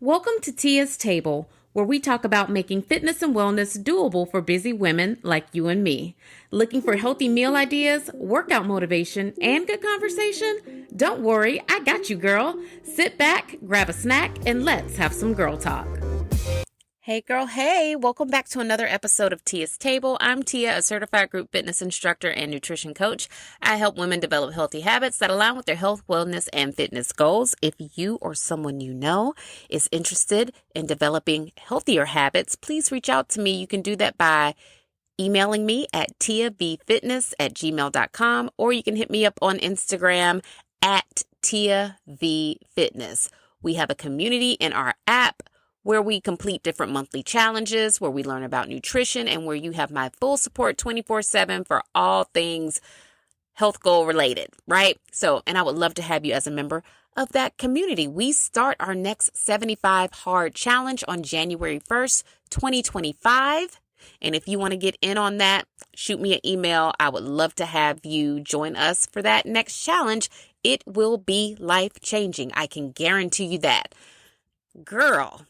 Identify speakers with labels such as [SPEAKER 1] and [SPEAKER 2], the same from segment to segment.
[SPEAKER 1] Welcome to Tia's Table, where we talk about making fitness and wellness doable for busy women like you and me. Looking for healthy meal ideas, workout motivation, and good conversation? Don't worry, I got you, girl. Sit back, grab a snack, and let's have some girl talk. Hey girl, hey, welcome back to another episode of Tia's Table. I'm Tia, a certified group fitness instructor and nutrition coach. I help women develop healthy habits that align with their health, wellness, and fitness goals. If you or someone you know is interested in developing healthier habits, please reach out to me. You can do that by emailing me at tiavfitness@gmail.com, or you can hit me up on Instagram at tiavfitness. We have a community in our app where we complete different monthly challenges, where we learn about nutrition, and where you have my full support 24/7 for all things health goal related, right? And I would love to have you as a member of that community. We start our next 75 hard challenge on January 1st, 2025. And if you want to get in on that, shoot me an email. I would love to have you join us for that next challenge. It will be life-changing. I can guarantee you that. Girl.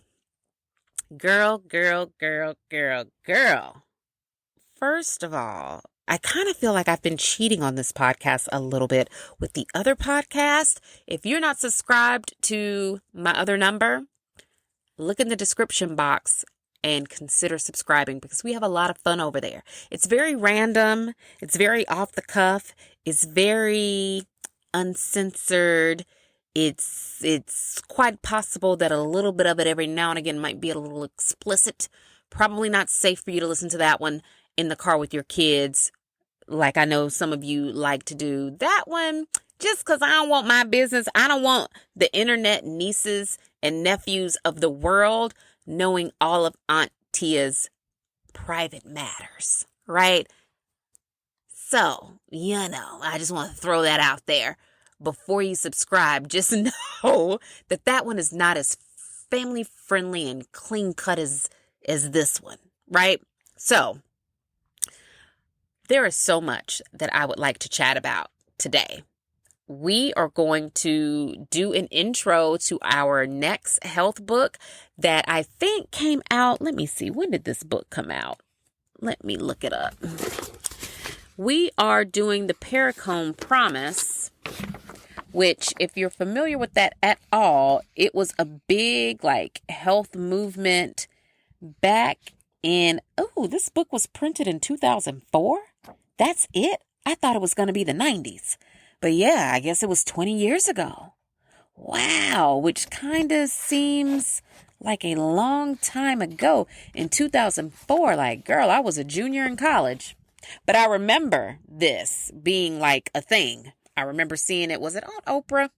[SPEAKER 1] First of all, I kind of feel like I've been cheating on this podcast a little bit with the other podcast. If you're not subscribed to my other number, look in the description box and consider subscribing because we have a lot of fun over there. It's very random. It's very off the cuff. It's very uncensored. It's quite possible that a little bit of it every now and again might be a little explicit. Probably not safe for you to listen to that one in the car with your kids, like I know some of you like to do. That one, just because I don't want my business, I don't want the internet nieces and nephews of the world knowing all of Aunt Tia's private matters, right? So, I just want to throw that out there. Before you subscribe, just know that one is not as family friendly and clean cut as this one, right? So there is so much that I would like to chat about today. We are going to do an intro to our next health book that I think came out. Let me see. When did this book come out? Let me look it up. We are doing the Perricone Promise, which, if you're familiar with that at all, it was a big health movement back in, this book was printed in 2004. That's it. I thought it was going to be the 90s, but yeah, I guess it was 20 years ago. Wow. Which kind of seems like a long time ago. In 2004, girl, I was a junior in college, but I remember this being a thing. I remember seeing it. Was it on Oprah?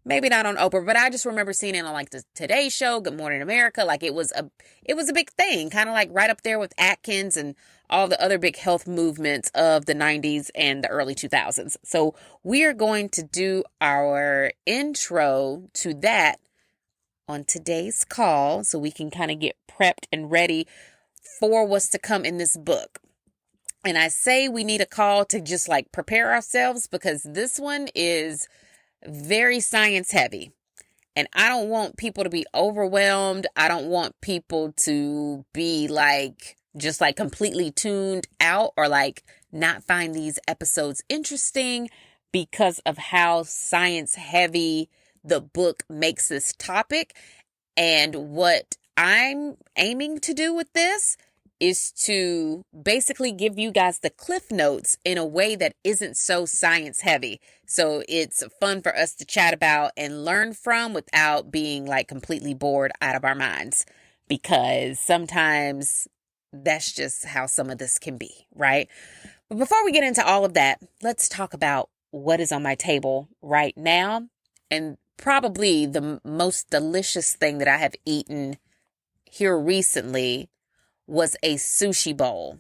[SPEAKER 1] Maybe not on Oprah, but I just remember seeing it on the Today Show, Good Morning America. It was a big thing, kind of right up there with Atkins and all the other big health movements of the 90s and the early 2000s. So we are going to do our intro to that on today's call so we can kind of get prepped and ready for what's to come in this book. And I say we need a call to just prepare ourselves because this one is very science heavy. And I don't want people to be overwhelmed. I don't want people to be just completely tuned out or not find these episodes interesting because of how science heavy the book makes this topic. And what I'm aiming to do with this is to basically give you guys the cliff notes in a way that isn't so science heavy. So it's fun for us to chat about and learn from without being completely bored out of our minds, because sometimes that's just how some of this can be, right? But before we get into all of that, let's talk about what is on my table right now. And probably the most delicious thing that I have eaten here recently was a sushi bowl.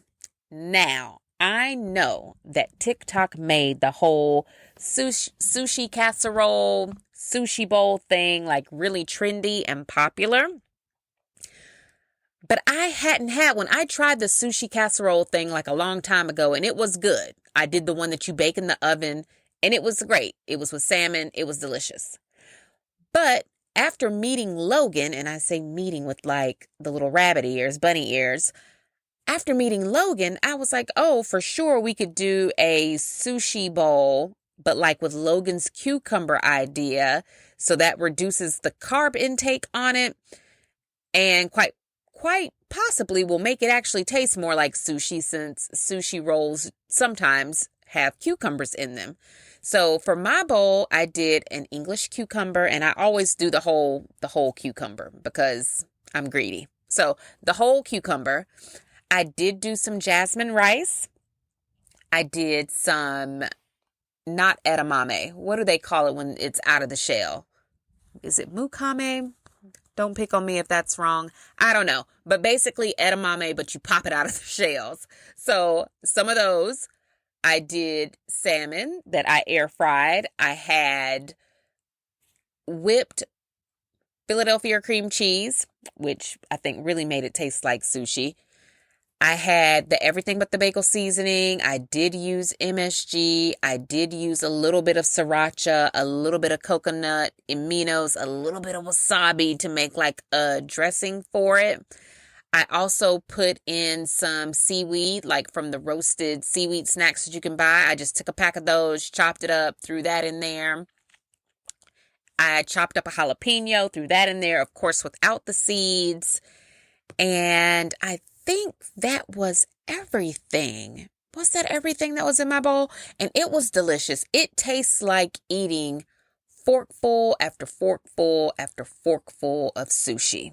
[SPEAKER 1] Now, I know that TikTok made the whole sushi casserole, sushi bowl thing really trendy and popular. But I hadn't had one. I tried the sushi casserole thing a long time ago, and it was good. I did the one that you bake in the oven, and it was great. It was with salmon. It was delicious. But after meeting Logan, and I say meeting with like the little rabbit ears, bunny ears, after meeting Logan, I was like, oh, for sure we could do a sushi bowl, but like with Logan's cucumber idea. So that reduces the carb intake on it and quite possibly will make it actually taste more like sushi, since sushi rolls sometimes have cucumbers in them. So for my bowl, I did an English cucumber, and I always do the whole cucumber because I'm greedy. So the whole cucumber. I did do some jasmine rice. I did some, not edamame. What do they call it when it's out of the shell? Is it mukame? Don't pick on me if that's wrong. I don't know. But basically edamame, but you pop it out of the shells. So some of those. I did salmon that I air fried. I had whipped Philadelphia cream cheese, which I think really made it taste like sushi. I had the everything but the bagel seasoning. I did use MSG. I did use a little bit of sriracha, a little bit of coconut aminos, a little bit of wasabi to make like a dressing for it. I also put in some seaweed, like from the roasted seaweed snacks that you can buy. I just took a pack of those, chopped it up, threw that in there. I chopped up a jalapeno, threw that in there, of course, without the seeds. And I think that was everything. Was that everything that was in my bowl? And it was delicious. It tastes like eating forkful after forkful after forkful of sushi.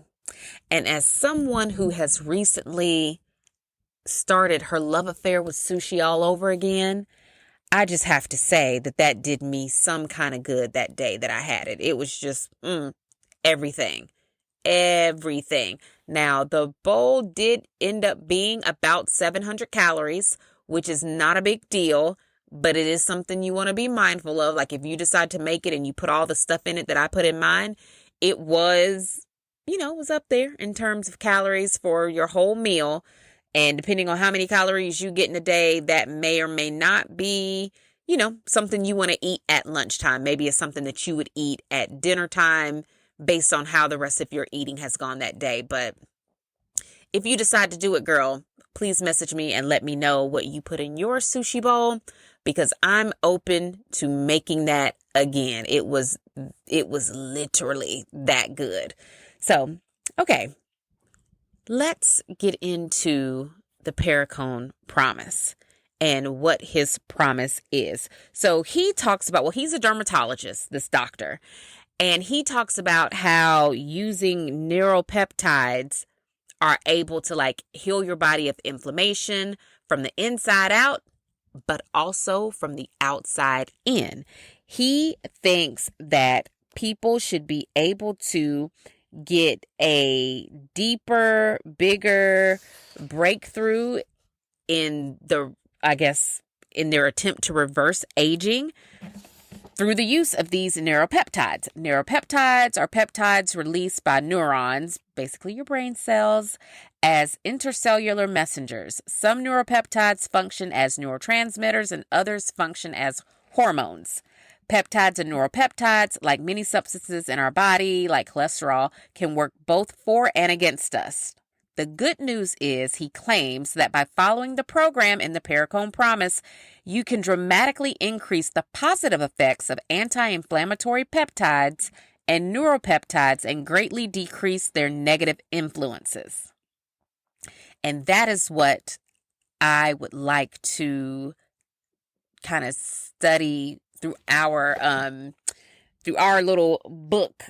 [SPEAKER 1] And as someone who has recently started her love affair with sushi all over again, I just have to say that did me some kind of good that day that I had it. It was just everything. Everything. Now, the bowl did end up being about 700 calories, which is not a big deal, but it is something you want to be mindful of. Like if you decide to make it and you put all the stuff in it that I put in mine, it was, was up there in terms of calories for your whole meal. And depending on how many calories you get in a day, that may or may not be, something you want to eat at lunchtime. Maybe it's something that you would eat at dinner time based on how the rest of your eating has gone that day. But if you decide to do it, girl, please message me and let me know what you put in your sushi bowl, because I'm open to making that again. It was literally that good. So, okay, let's get into the Perricone Promise and what his promise is. So he talks about, he's a dermatologist, this doctor, and he talks about how using neuropeptides are able to heal your body of inflammation from the inside out, but also from the outside in. He thinks that people should be able to get a deeper, bigger breakthrough in their attempt to reverse aging through the use of these neuropeptides. Neuropeptides are peptides released by neurons, basically your brain cells, as intercellular messengers. Some neuropeptides function as neurotransmitters and others function as hormones. Peptides and neuropeptides, like many substances in our body, like cholesterol, can work both for and against us. The good news is he claims that by following the program in the Perricone Promise, you can dramatically increase the positive effects of anti-inflammatory peptides and neuropeptides and greatly decrease their negative influences. And that is what I would like to kind of study through our little book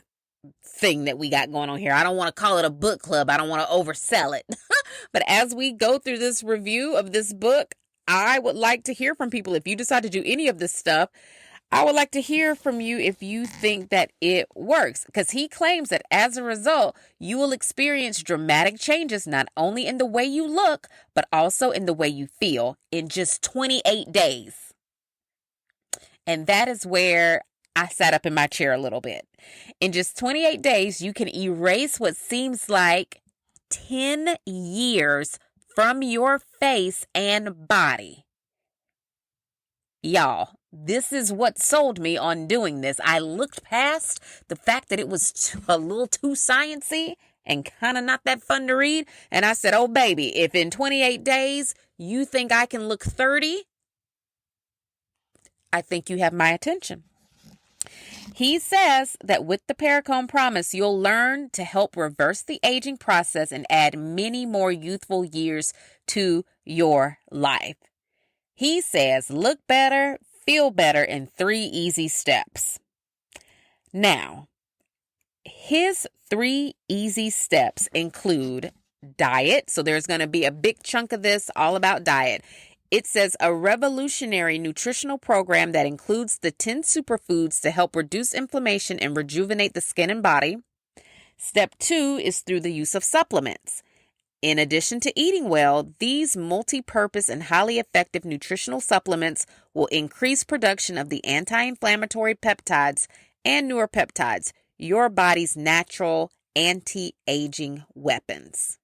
[SPEAKER 1] thing that we got going on here. I don't want to call it a book club. I don't want to oversell it. But as we go through this review of this book, I would like to hear from people. If you decide to do any of this stuff, I would like to hear from you if you think that it works, because he claims that as a result, you will experience dramatic changes not only in the way you look, but also in the way you feel in just 28 days. And that is where I sat up in my chair a little bit. In just 28 days, you can erase what seems like 10 years from your face and body. Y'all, This is what sold me on doing this. I looked past the fact that it was a little too sciencey and kind of not that fun to read. And I said, oh, baby, if in 28 days you think I can look 30, I think you have my attention. He says that with the Perricone Promise, you'll learn to help reverse the aging process and add many more youthful years to your life. He says, look better, feel better in 3 easy steps. Now, his 3 easy steps include diet. So there's going to be a big chunk of this all about diet. It says a revolutionary nutritional program that includes the 10 superfoods to help reduce inflammation and rejuvenate the skin and body. Step 2 is through the use of supplements. In addition to eating well, these multi-purpose and highly effective nutritional supplements will increase production of the anti-inflammatory peptides and neuropeptides, your body's natural anti-aging weapons.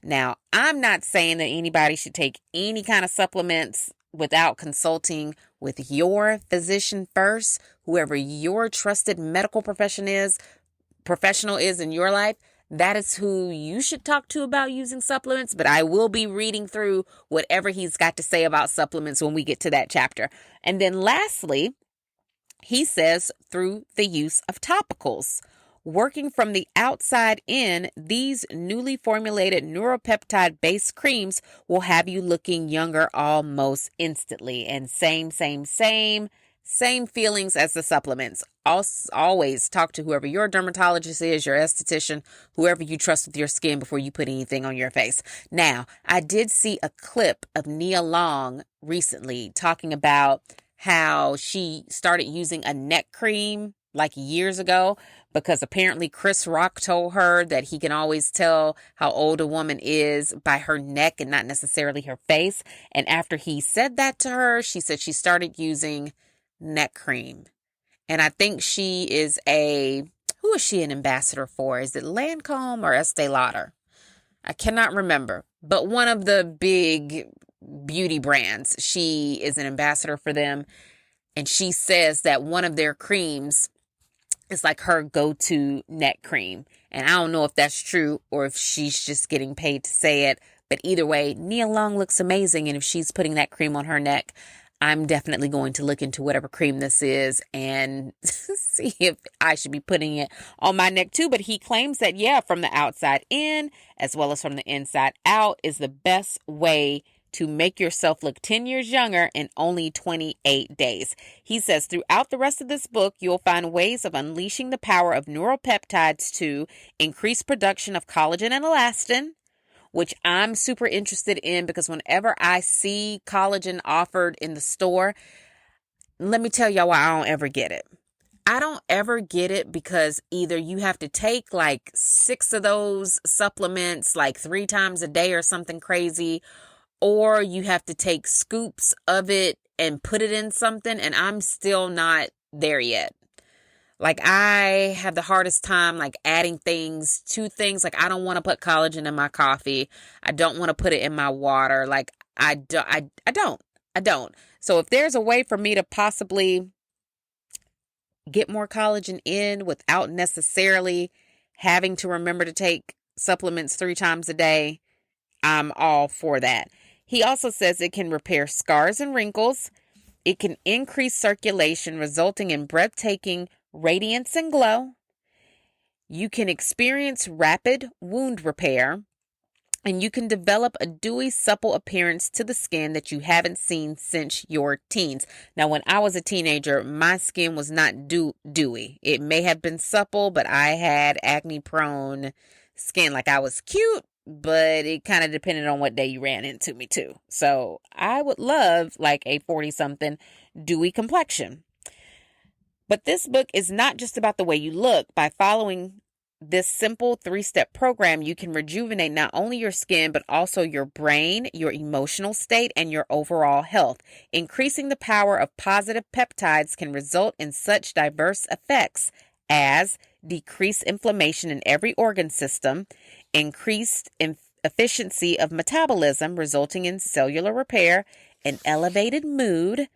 [SPEAKER 1] Now, I'm not saying that anybody should take any kind of supplements without consulting with your physician first, whoever your trusted medical professional is in your life. That is who you should talk to about using supplements, but I will be reading through whatever he's got to say about supplements when we get to that chapter. And then lastly, he says through the use of topicals. Working from the outside in, these newly formulated neuropeptide-based creams will have you looking younger almost instantly. And same feelings as the supplements. Always talk to whoever your dermatologist is, your esthetician, whoever you trust with your skin before you put anything on your face. Now, I did see a clip of Nia Long recently talking about how she started using a neck cream like years ago because apparently Chris Rock told her that he can always tell how old a woman is by her neck and not necessarily her face. And after he said that to her, she said she started using neck cream. And I think who is she an ambassador for? Is it Lancome or Estee Lauder? I cannot remember, but one of the big beauty brands. She is an ambassador for them. And she says that one of their creams is like her go-to neck cream. And I don't know if that's true or if she's just getting paid to say it. But either way, Nia Long looks amazing. And if she's putting that cream on her neck, I'm definitely going to look into whatever cream this is and see if I should be putting it on my neck too. But he claims that, from the outside in as well as from the inside out is the best way to make yourself look 10 years younger in only 28 days. He says throughout the rest of this book, you'll find ways of unleashing the power of neuropeptides to increase production of collagen and elastin, which I'm super interested in because whenever I see collagen offered in the store, let me tell y'all why I don't ever get it. I don't ever get it because either you have to take like 6 of those supplements like 3 times a day or something crazy, or you have to take scoops of it and put it in something, and I'm still not there yet. Like, I have the hardest time, like, adding things to things. Like, I don't want to put collagen in my coffee. I don't want to put it in my water. Like, I don't. So if there's a way for me to possibly get more collagen in without necessarily having to remember to take supplements 3 times a day, I'm all for that. He also says it can repair scars and wrinkles. It can increase circulation, resulting in breathtaking radiance and glow. You can experience rapid wound repair, and you can develop a dewy, supple appearance to the skin that you haven't seen since your teens. Now, when I was a teenager, my skin was not dewy. It may have been supple, but I had acne-prone skin. Like, I was cute, but it kind of depended on what day you ran into me too. So I would love like a 40-something dewy complexion. But this book is not just about the way you look. By following this simple 3-step program, you can rejuvenate not only your skin, but also your brain, your emotional state, and your overall health. Increasing the power of positive peptides can result in such diverse effects as decreased inflammation in every organ system, increased efficiency of metabolism, resulting in cellular repair, an elevated mood,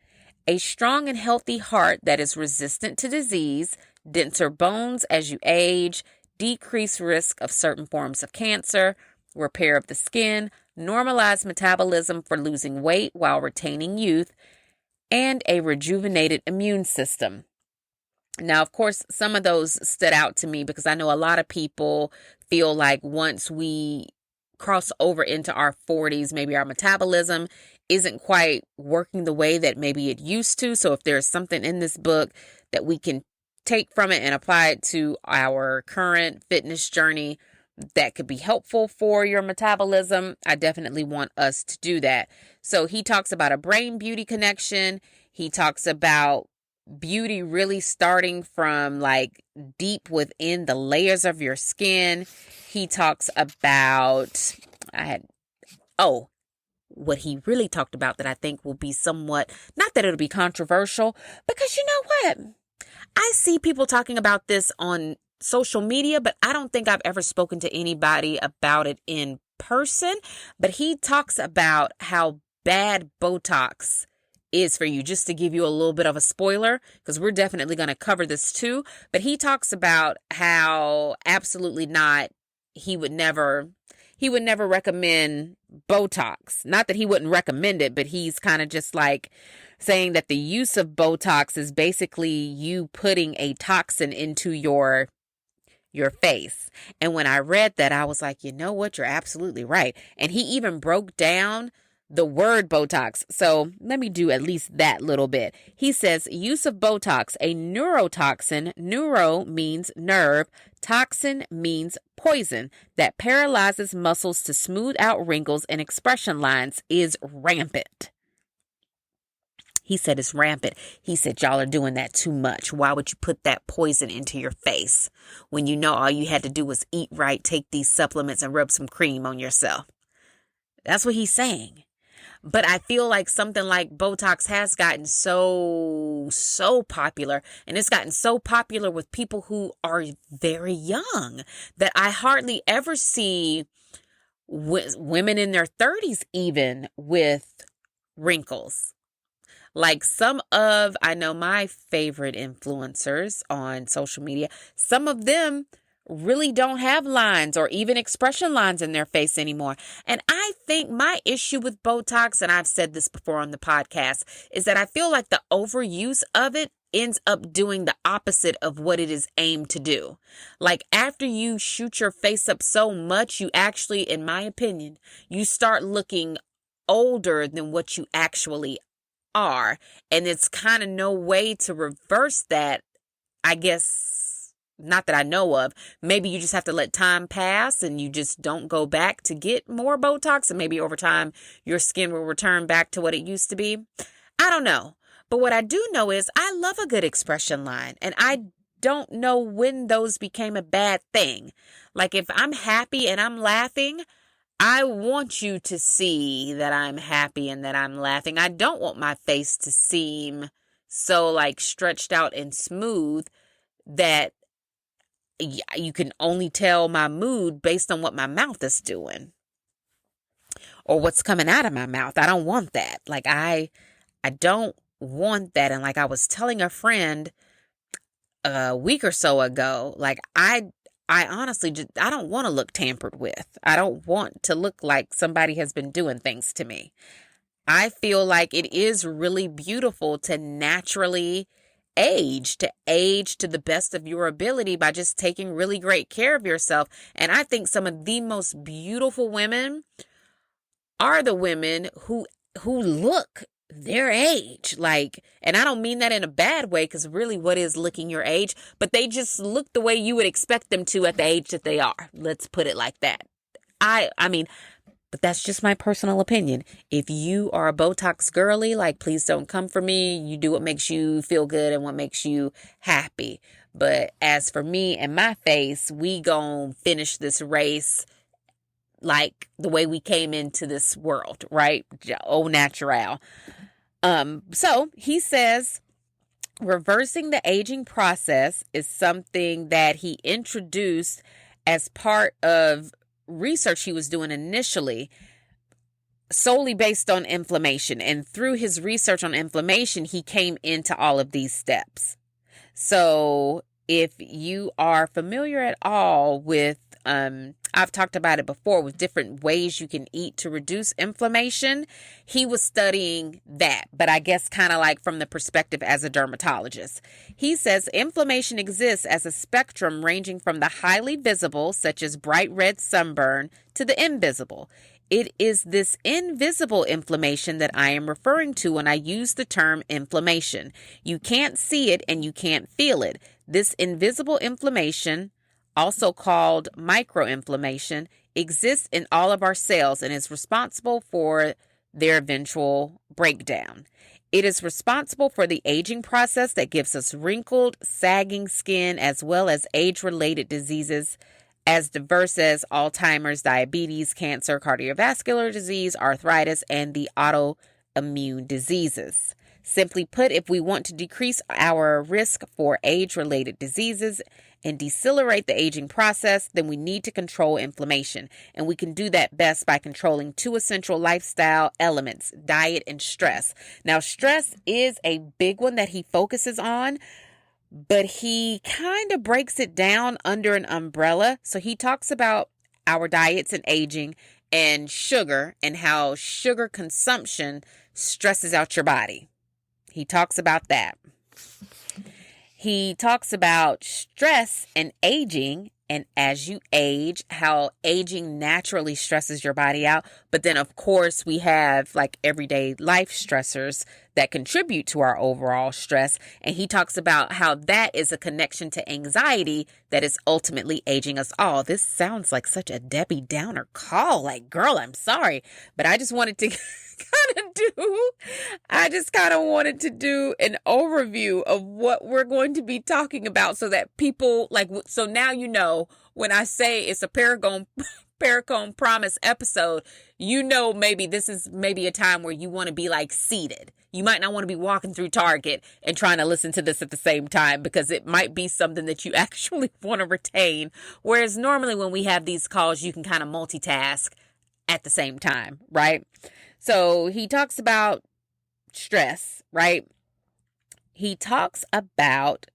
[SPEAKER 1] A strong and healthy heart that is resistant to disease, denser bones as you age, decreased risk of certain forms of cancer, repair of the skin, normalized metabolism for losing weight while retaining youth, and a rejuvenated immune system. Now, of course, some of those stood out to me because I know a lot of people feel like once we cross over into our 40s, maybe our metabolism isn't quite working the way that maybe it used to. So if there's something in this book that we can take from it and apply it to our current fitness journey that could be helpful for your metabolism, I definitely want us to do that. So he talks about a brain beauty connection. He talks about beauty really starting from like deep within the layers of your skin. He talks about, what he really talked about that I think will be somewhat, not that it'll be controversial, because you know what? I see people talking about this on social media, but I don't think I've ever spoken to anybody about it in person. But he talks about how bad Botox is for you, just to give you a little bit of a spoiler, because we're definitely going to cover this too. But he talks about how absolutely not, he would never recommend Botox. Not that he wouldn't recommend it, but he's kind of just like saying that the use of Botox is basically you putting a toxin into your face. And when I read that, I was like, you know what? You're absolutely right. And he even broke down the word Botox. So let me do at least that little bit. He says, use of Botox, a neurotoxin. Neuro means nerve. Toxin means poison that paralyzes muscles to smooth out wrinkles and expression lines, is rampant. He said it's rampant. He said, y'all are doing that too much. Why would you put that poison into your face when you know all you had to do was eat right, take these supplements, and rub some cream on yourself? That's what he's saying. But I feel like something like Botox has gotten so popular, and it's gotten so popular with people who are very young, that I hardly ever see women in their 30s even with wrinkles. Like I know my favorite influencers on social media, some of them really don't have lines or even expression lines in their face anymore. And I think my issue with Botox, and I've said this before on the podcast, is that I feel like the overuse of it ends up doing the opposite of what it is aimed to do. Like after you shoot your face up so much, you actually, in my opinion, you start looking older than what you actually are. And it's kind of no way to reverse that, I guess. Not that I know of. Maybe you just have to let time pass and you just don't go back to get more Botox, and maybe over time your skin will return back to what it used to be. I don't know. But what I do know is I love a good expression line, and I don't know when those became a bad thing. Like if I'm happy and I'm laughing, I want you to see that I'm happy and that I'm laughing. I don't want my face to seem so like stretched out and smooth that you can only tell my mood based on what my mouth is doing or what's coming out of my mouth. I don't want that. Like I don't want that. And like I was telling a friend a week or so ago, like I honestly just, I don't want to look tampered with. I don't want to look like somebody has been doing things to me. I feel like it is really beautiful to naturally age to the best of your ability by just taking really great care of yourself. And I think some of the most beautiful women are the women who look their age. Like, and I don't mean that in a bad way, because really what is looking your age? But they just look the way you would expect them to at the age that they are. Let's put it like that. I mean, but that's just my personal opinion. If you are a Botox girly, like, please don't come for me. You do what makes you feel good and what makes you happy. But as for me and my face, we gon' finish this race like the way we came into this world, right? Au natural. So he says reversing the aging process is something that he introduced as part of research he was doing initially. solely based on inflammation. And through his research on inflammation, he came into all of these steps. So if you are familiar at all with, I've talked about it before, with different ways you can eat to reduce inflammation, he was studying that, but I guess kind of like from the perspective as a dermatologist. He says inflammation exists as a spectrum ranging from the highly visible, such as bright red sunburn, to the invisible. It is this invisible inflammation that I am referring to when I use the term inflammation. You can't see it and you can't feel it. This invisible inflammation, also called microinflammation, exists in all of our cells and is responsible for their eventual breakdown. It is responsible for the aging process that gives us wrinkled, sagging skin, as well as age-related diseases as diverse as Alzheimer's, diabetes, cancer, cardiovascular disease, arthritis, and the autoimmune diseases. Simply put, if we want to decrease our risk for age-related diseases and decelerate the aging process, then we need to control inflammation. And we can do that best by controlling two essential lifestyle elements, diet and stress. Now, stress is a big one that he focuses on, but he kind of breaks it down under an umbrella. So he talks about our diets and aging and sugar and how sugar consumption stresses out your body. He talks about that. He talks about stress and aging, and as you age, how aging naturally stresses your body out. But then, of course, we have like everyday life stressors that contribute to our overall stress. And he talks about how that is a connection to anxiety that is ultimately aging us all. This sounds like such a Debbie Downer call. Like, girl, I'm sorry, but I just wanted to wanted to do an overview of what we're going to be talking about so that people so now, when I say it's a Perricone Promise episode, maybe this is maybe a time where you want to be like seated. You might not want to be walking through Target and trying to listen to this at the same time, because it might be something that you actually want to retain. Whereas normally when we have these calls, you can kind of multitask at the same time, right? So he talks about stress, right? He talks about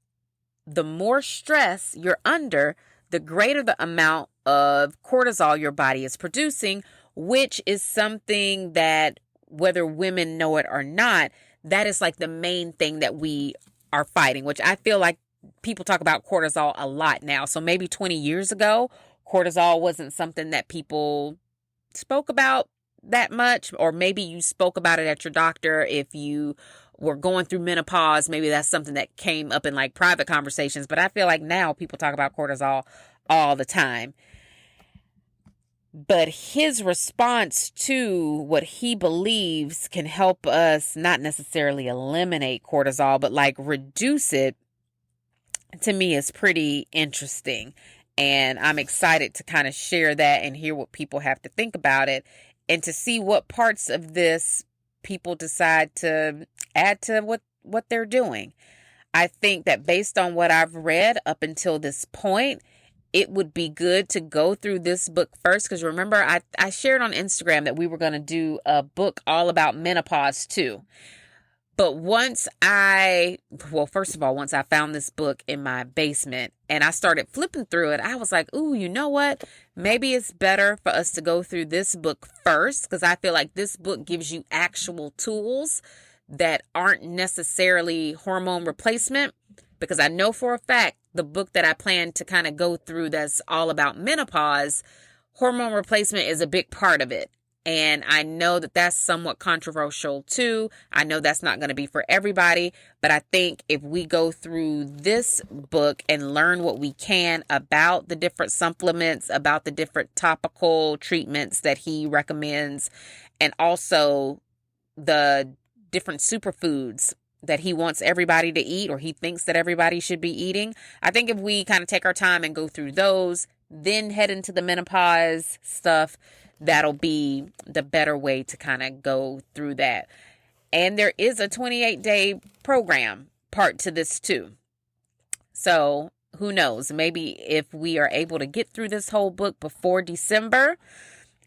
[SPEAKER 1] the more stress you're under, the greater the amount of cortisol your body is producing, which is something that, whether women know it or not, that is like the main thing that we are fighting, which I feel like people talk about cortisol a lot now. So maybe 20 years ago, cortisol wasn't something that people spoke about that much, or maybe you spoke about it at your doctor if you were going through menopause. Maybe that's something that came up in like private conversations, but I feel like now people talk about cortisol all the time. But his response to what he believes can help us not necessarily eliminate cortisol, but like reduce it, to me is pretty interesting. And I'm excited to kind of share that and hear what people have to think about it, and to see what parts of this people decide to add to what they're doing. I think that based on what I've read up until this point, it would be good to go through this book first. Because remember, I shared on Instagram that we were going to do a book all about menopause too. But once I found this book in my basement and I started flipping through it, I was like, ooh, you know what? Maybe it's better for us to go through this book first, because I feel like this book gives you actual tools that aren't necessarily hormone replacement. Because I know for a fact the book that I plan to kind of go through that's all about menopause, hormone replacement is a big part of it. And I know that that's somewhat controversial too. I know that's not going to be for everybody, but I think if we go through this book and learn what we can about the different supplements, about the different topical treatments that he recommends, and also the different superfoods that he wants everybody to eat, or he thinks that everybody should be eating. I think if we kind of take our time and go through those, then head into the menopause stuff, that'll be the better way to kind of go through that. And there is a 28-day program part to this too. So who knows? Maybe if we are able to get through this whole book before December,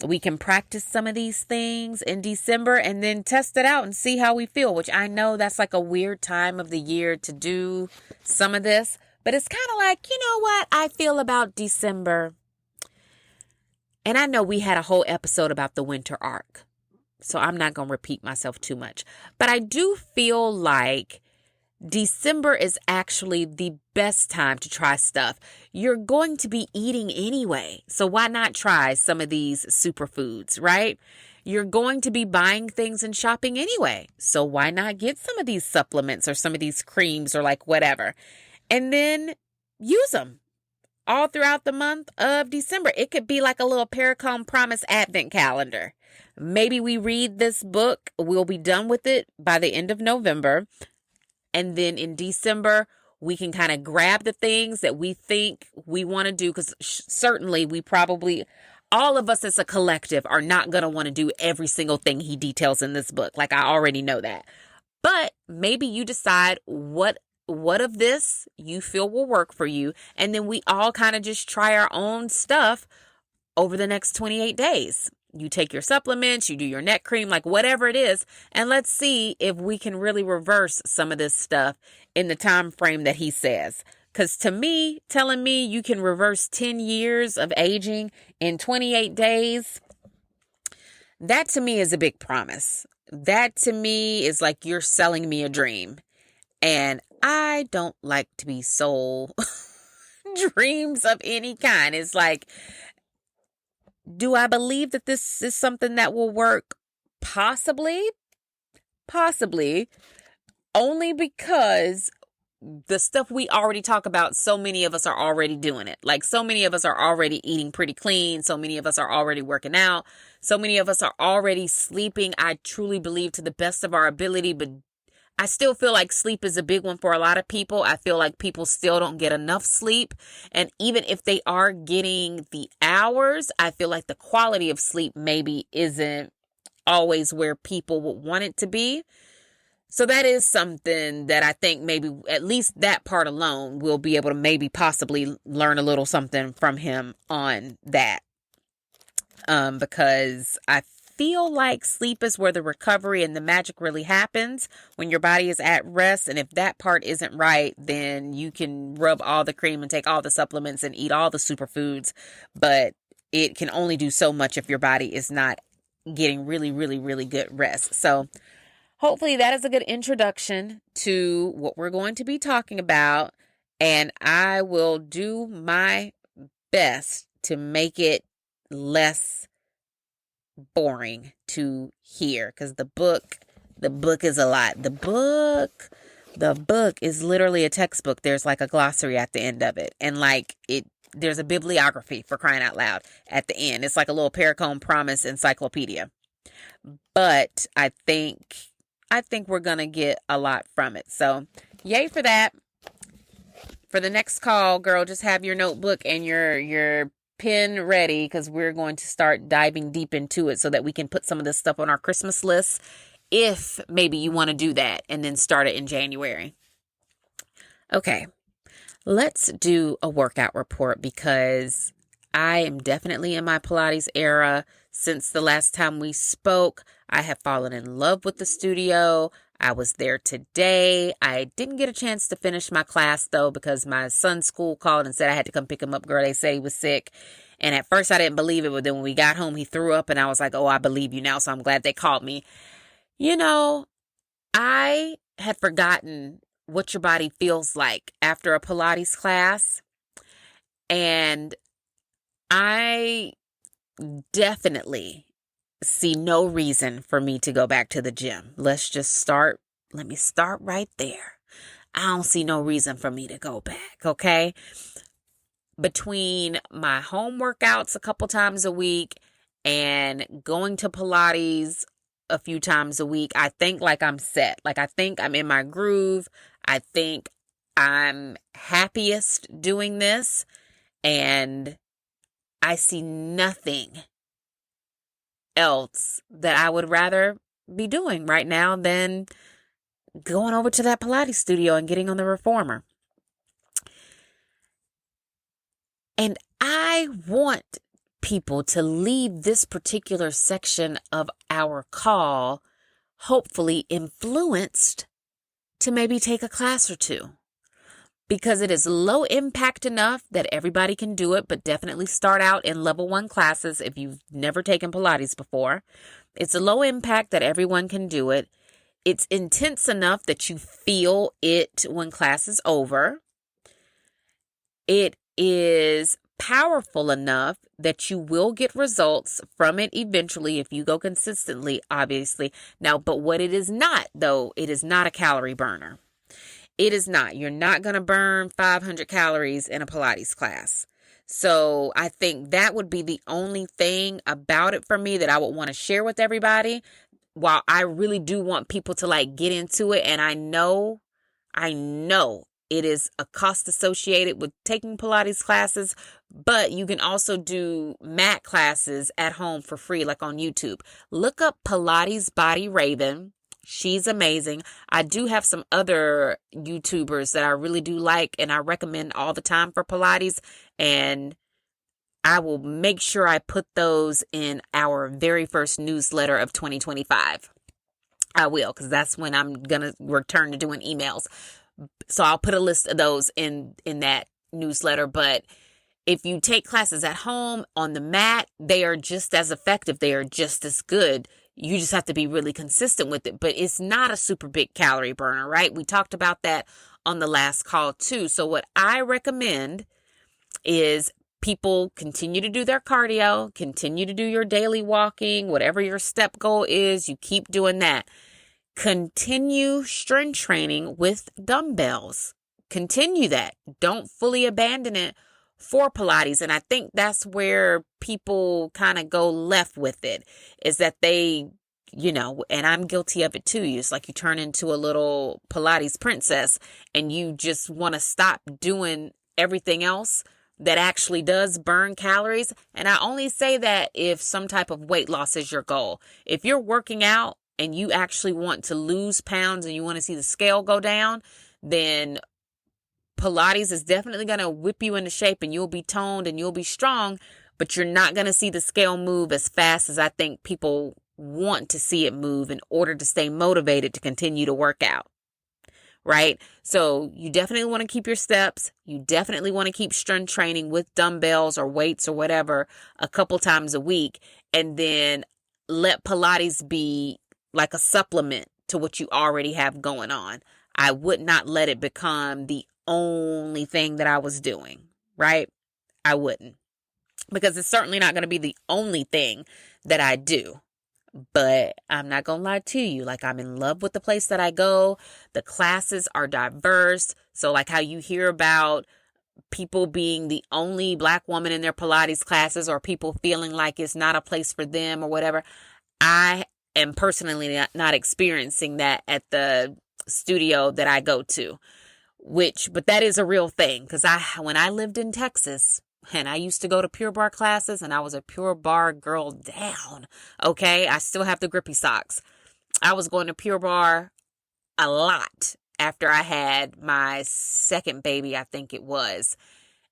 [SPEAKER 1] we can practice some of these things in December and then test it out and see how we feel, which I know that's like a weird time of the year to do some of this, but it's kind of like, you know what I feel about December. And I know we had a whole episode about the winter arc, so I'm not going to repeat myself too much, but I do feel like December is actually the best time to try stuff. You're going to be eating anyway, so why not try some of these superfoods, right? You're going to be buying things and shopping anyway, so why not get some of these supplements or some of these creams or like whatever, and then use them all throughout the month of December. It could be like a little Perricone Promise advent calendar. Maybe we read this book. We'll be done with it by the end of November. And then in December, we can kind of grab the things that we think we want to do. Because certainly all of us as a collective are not going to want to do every single thing he details in this book. Like, I already know that. But maybe you decide what of this you feel will work for you. And then we all kind of just try our own stuff over the next 28 days. You take your supplements, you do your neck cream, like whatever it is, and let's see if we can really reverse some of this stuff in the time frame that he says. Because to me, telling me you can reverse 10 years of aging in 28 days, that to me is a big promise. That to me is like you're selling me a dream. And I don't like to be sold dreams of any kind. It's like, do I believe that this is something that will work? Possibly. Only because the stuff we already talk about, so many of us are already doing it. Like, so many of us are already eating pretty clean. So many of us are already working out. So many of us are already sleeping. I truly believe to the best of our ability, but I still feel like sleep is a big one for a lot of people. I feel like people still don't get enough sleep. And even if they are getting the hours, I feel like the quality of sleep maybe isn't always where people would want it to be. So that is something that I think maybe at least that part alone we'll be able to maybe possibly learn a little something from him on that. Because I feel like sleep is where the recovery and the magic really happens, when your body is at rest. And if that part isn't right, then you can rub all the cream and take all the supplements and eat all the superfoods, but it can only do so much if your body is not getting really, really, really good rest. So hopefully that is a good introduction to what we're going to be talking about, and I will do my best to make it less boring to hear, because the book is a lot. The book is literally a textbook. There's like a glossary at the end of it, and like there's a bibliography, for crying out loud, at the end. It's like a little Perricone Promise encyclopedia. But I think we're gonna get a lot from it. So yay for that. For the next call, girl, just have your notebook and your pen ready, because we're going to start diving deep into it so that we can put some of this stuff on our Christmas list, if maybe you want to do that, and then start it in January. Okay, let's do a workout report, because I am definitely in my Pilates era. Since the last time we spoke, I have fallen in love with the studio. I was there today. I didn't get a chance to finish my class, though, because my son's school called and said I had to come pick him up. Girl, they said he was sick. And at first I didn't believe it, but then when we got home, he threw up, and I was like, oh, I believe you now. So I'm glad they called me. You know, I had forgotten what your body feels like after a Pilates class. And I definitely see no reason for me to go back to the gym. Let me start right there. I don't see no reason for me to go back, okay? Between my home workouts a couple times a week and going to Pilates a few times a week, I think like I'm set. Like, I think I'm in my groove. I think I'm happiest doing this, and I see nothing else that I would rather be doing right now than going over to that Pilates studio and getting on the reformer. And I want people to leave this particular section of our call hopefully influenced to maybe take a class or two, because it is low impact enough that everybody can do it, but definitely start out in level 1 classes if you've never taken Pilates before. It's a low impact that everyone can do it. It's intense enough that you feel it when class is over. It is powerful enough that you will get results from it eventually if you go consistently, obviously. Now, but what it is not, though, it is not a calorie burner. It is not. You're not going to burn 500 calories in a Pilates class. So I think that would be the only thing about it for me that I would want to share with everybody. While I really do want people to get into it, and I know it is a cost associated with taking Pilates classes, but you can also do mat classes at home for free, like on YouTube. Look up Pilates Body Raven. She's amazing. I do have some other YouTubers that I really do like and I recommend all the time for Pilates, and I will make sure I put those in our very first newsletter of 2025. I will, because that's when I'm going to return to doing emails. So I'll put a list of those in that newsletter. But if you take classes at home on the mat, they are just as effective. They are just as good. You just have to be really consistent with it. But it's not a super big calorie burner, right? We talked about that on the last call too. So what I recommend is people continue to do their cardio, continue to do your daily walking, whatever your step goal is, you keep doing that. Continue strength training with dumbbells. Continue that. Don't fully abandon it for Pilates. And I think that's where people kind of go left with it, is that they, and I'm guilty of it too. It's like you turn into a little Pilates princess and you just want to stop doing everything else that actually does burn calories. And I only say that if some type of weight loss is your goal. If you're working out and you actually want to lose pounds and you want to see the scale go down, then Pilates is definitely going to whip you into shape and you'll be toned and you'll be strong, but you're not going to see the scale move as fast as I think people want to see it move in order to stay motivated to continue to work out. Right? So you definitely want to keep your steps. You definitely want to keep strength training with dumbbells or weights or whatever a couple times a week. And then let Pilates be like a supplement to what you already have going on. I would not let it become the only thing that I was doing, right? I wouldn't. Because it's certainly not going to be the only thing that I do. But I'm not going to lie to you. I'm in love with the place that I go. The classes are diverse. So how you hear about people being the only Black woman in their Pilates classes, or people feeling like it's not a place for them or whatever. I am personally not experiencing that at the studio that I go to, but that is a real thing. Because when I lived in Texas, and I used to go to Pure Barre classes, and I was a Pure Barre girl down. Okay. I still have the grippy socks. I was going to Pure Barre a lot after I had my second baby, I think it was.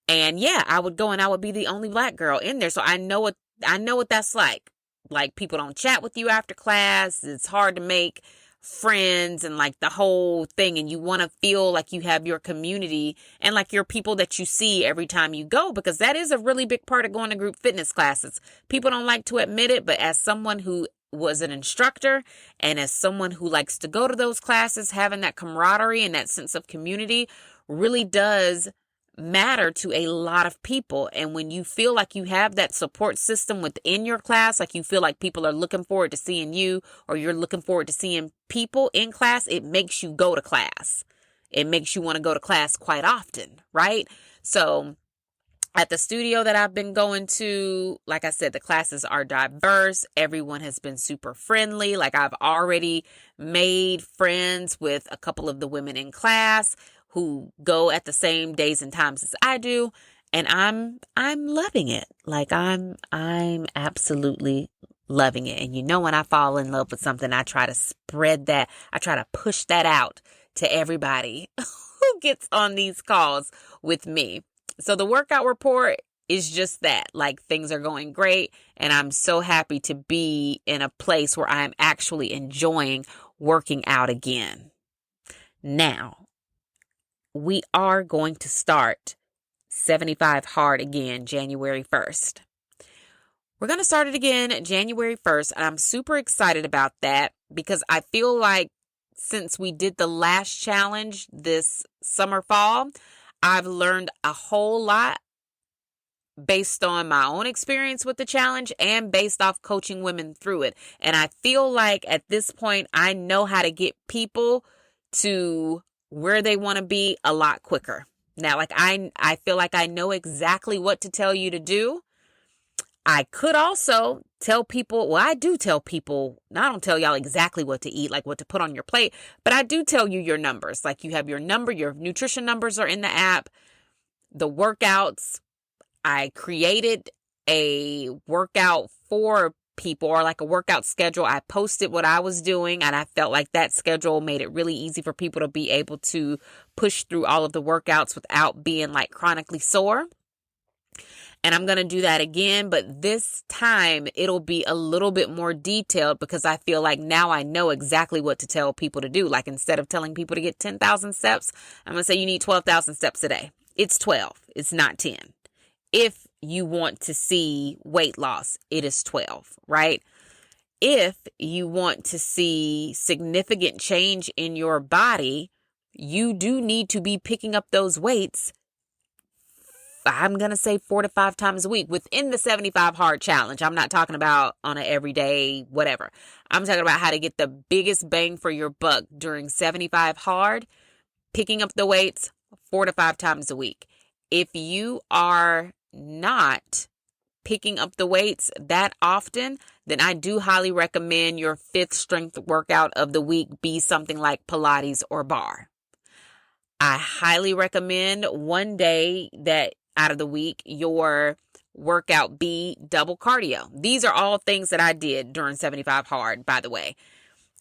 [SPEAKER 1] And yeah, I would go and I would be the only Black girl in there. So I know what that's like. People don't chat with you after class. It's hard to make friends and the whole thing, and you want to feel like you have your community and your people that you see every time you go, because that is a really big part of going to group fitness classes. People don't like to admit it, but as someone who was an instructor and as someone who likes to go to those classes, having that camaraderie and that sense of community really does matter to a lot of people. And when you feel like you have that support system within your class, you feel like people are looking forward to seeing you, or you're looking forward to seeing people in class, it makes you go to class. It makes you want to go to class quite often, right? So at the studio that I've been going to, like I said, the classes are diverse. Everyone has been super friendly. I've already made friends with a couple of the women in class who go at the same days and times as I do. And I'm loving it. I'm absolutely loving it. And when I fall in love with something, I try to spread that. I try to push that out to everybody who gets on these calls with me. So the workout report It's just that, like, things are going great, and I'm so happy to be in a place where I'm actually enjoying working out again. Now, we are going to start 75 hard again January 1st. We're going to start it again January 1st, and I'm super excited about that because I feel like since we did the last challenge this summer fall, I've learned a whole lot based on my own experience with the challenge and based off coaching women through it. And I feel like at this point, I know how to get people to where they want to be a lot quicker. Now, like I feel like I know exactly what to tell you to do. I could also tell people, well, I do tell people, I don't tell y'all exactly what to eat, like what to put on your plate, but I do tell you your numbers. Like you have your number, your nutrition numbers are in the app, the workouts. I created a workout for people, or like a workout schedule. I posted what I was doing, and I felt like that schedule made it really easy for people to be able to push through all of the workouts without being like chronically sore. And I'm going to do that again, but this time it'll be a little bit more detailed because I feel like now I know exactly what to tell people to do. Like instead of telling people to get 10,000 steps, I'm going to say you need 12,000 steps a day. It's 12. It's not 10. If you want to see weight loss, it is 12, right? If you want to see significant change in your body, you do need to be picking up those weights. I'm going to say 4 to 5 times a week within the 75 hard challenge. I'm not talking about on an everyday whatever. I'm talking about how to get the biggest bang for your buck during 75 hard, picking up the weights 4 to 5 times a week. If you are not picking up the weights that often, then I do highly recommend your 5th strength workout of the week be something like Pilates or bar. I highly recommend one day that out of the week, your workout be double cardio. These are all things that I did during 75 hard, by the way.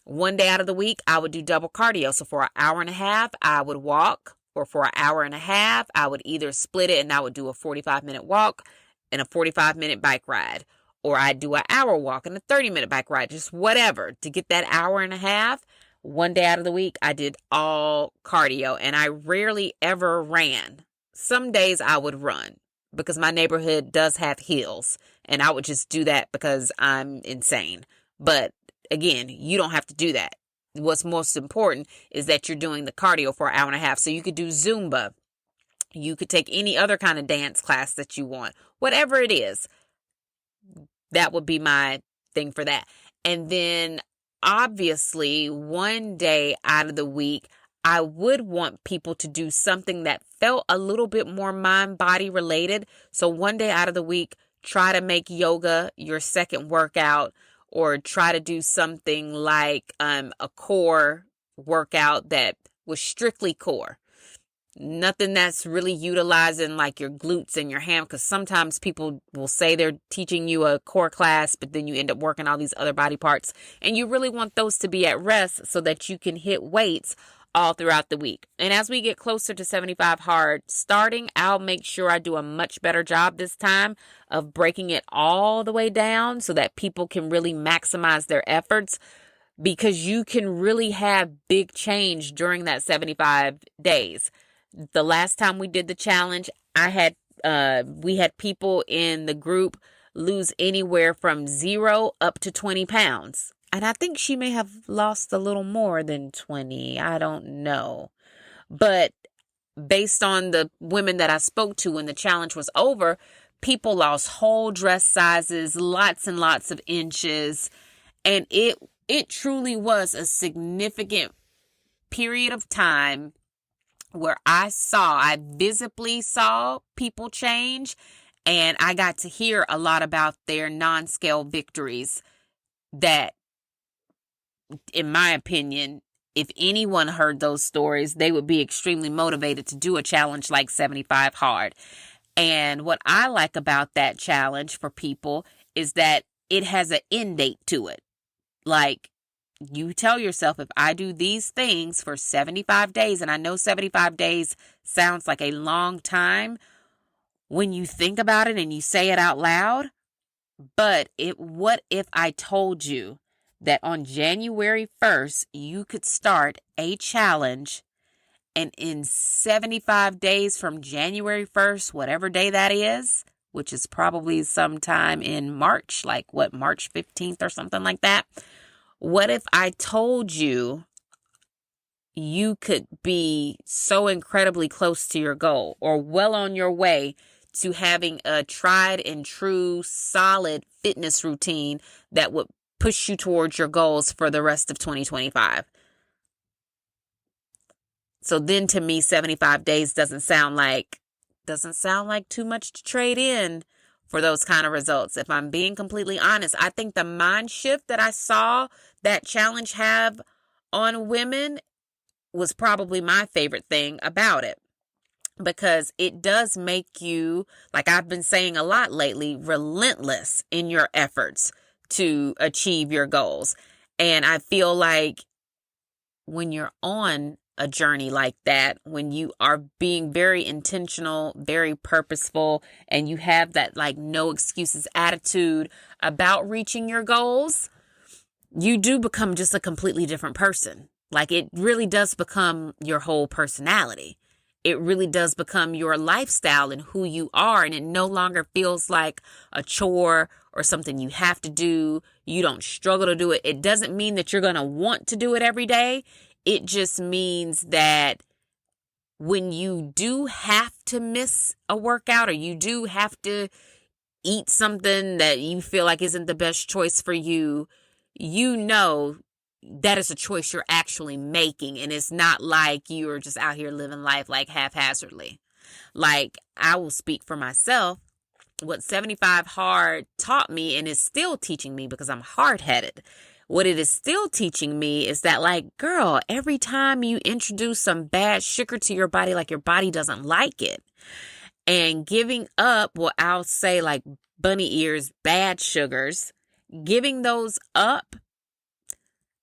[SPEAKER 1] One day out of the week, I would do double cardio. So for an hour and a half, I would walk, or for an hour and a half, I would either split it and I would do a 45-minute walk and a 45-minute bike ride, or I'd do an hour walk and a 30-minute bike ride, just whatever to get that hour and a half. One day out of the week, I did all cardio, and I rarely ever ran. Some days I would run because my neighborhood does have hills, and I would just do that because I'm insane. But again, you don't have to do that. What's most important is that you're doing the cardio for an hour and a half. So you could do Zumba. You could take any other kind of dance class that you want. Whatever it is, that would be my thing for that. And then obviously one day out of the week, I would want people to do something that felt a little bit more mind-body related. So one day out of the week, try to make yoga your second workout, or try to do something like a core workout that was strictly core. Nothing that's really utilizing like your glutes and your ham, because sometimes people will say they're teaching you a core class, but then you end up working all these other body parts, and you really want those to be at rest so that you can hit weights all throughout the week. And as we get closer to 75 hard starting, I'll make sure I do a much better job this time of breaking it all the way down so that people can really maximize their efforts, because you can really have big change during that 75 days. The last time we did the challenge, we had people in the group lose anywhere from 0 up to 20 pounds. And I think she may have lost a little more than 20. I don't know. But based on the women that I spoke to when the challenge was over, people lost whole dress sizes, lots and lots of inches. And it truly was a significant period of time where I visibly saw people change, and I got to hear a lot about their non-scale victories that, in my opinion, if anyone heard those stories, they would be extremely motivated to do a challenge like 75 hard. And what I like about that challenge for people is that it has an end date to it. Like, you tell yourself, if I do these things for 75 days, and I know 75 days sounds like a long time, when you think about it and you say it out loud. But what if I told you that on January 1st, you could start a challenge, and in 75 days from January 1st, whatever day that is, which is probably sometime in March, like March 15th or something like that. What if I told you you could be so incredibly close to your goal, or well on your way to having a tried and true solid fitness routine that would push you towards your goals for the rest of 2025? So then to me, 75 days doesn't sound like too much to trade in for those kind of results. If I'm being completely honest, I think the mind shift that I saw that challenge have on women was probably my favorite thing about it, because it does make you, like I've been saying a lot lately, relentless in your efforts to achieve your goals. And I feel like when you're on a journey like that, when you are being very intentional, very purposeful, and you have that like no excuses attitude about reaching your goals, you do become just a completely different person. Like, it really does become your whole personality. It really does become your lifestyle and who you are. And it no longer feels like a chore or something you have to do. You don't struggle to do it. It doesn't mean that you're going to want to do it every day. It just means that when you do have to miss a workout, or you do have to eat something that you feel like isn't the best choice for you, you know that is a choice you're actually making. And it's not like you're just out here living life like haphazardly. Like, I will speak for myself. What 75 Hard taught me, and is still teaching me because I'm hard-headed, what it is still teaching me is that, like, girl, every time you introduce some bad sugar to your body, like, your body doesn't like it. And giving up, what I'll say, like bunny ears, bad sugars, giving those up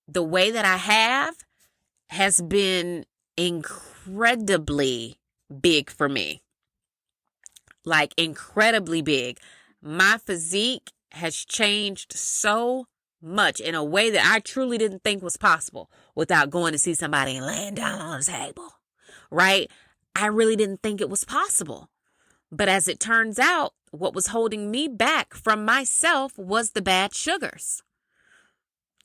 [SPEAKER 1] the way that I have has been incredibly big for me. Like, incredibly big. My physique has changed so much in a way that I truly didn't think was possible without going to see somebody and laying down on a table, right? I really didn't think it was possible. But as it turns out, what was holding me back from myself was the bad sugars.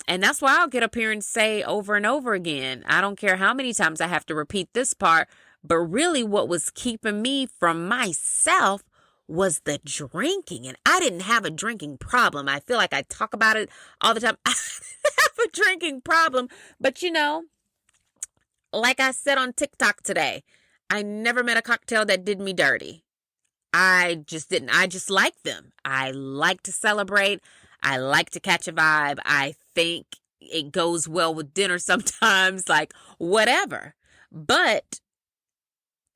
[SPEAKER 1] And that's why I'll get up here and say over and over again, I don't care how many times I have to repeat this part, but really what was keeping me from myself was the drinking. And I didn't have a drinking problem. I feel like I talk about it all the time. I have a drinking problem. But like I said on TikTok today, I never met a cocktail that did me dirty. I just didn't. I just like them. I like to celebrate. I like to catch a vibe. I think it goes well with dinner sometimes, like whatever. But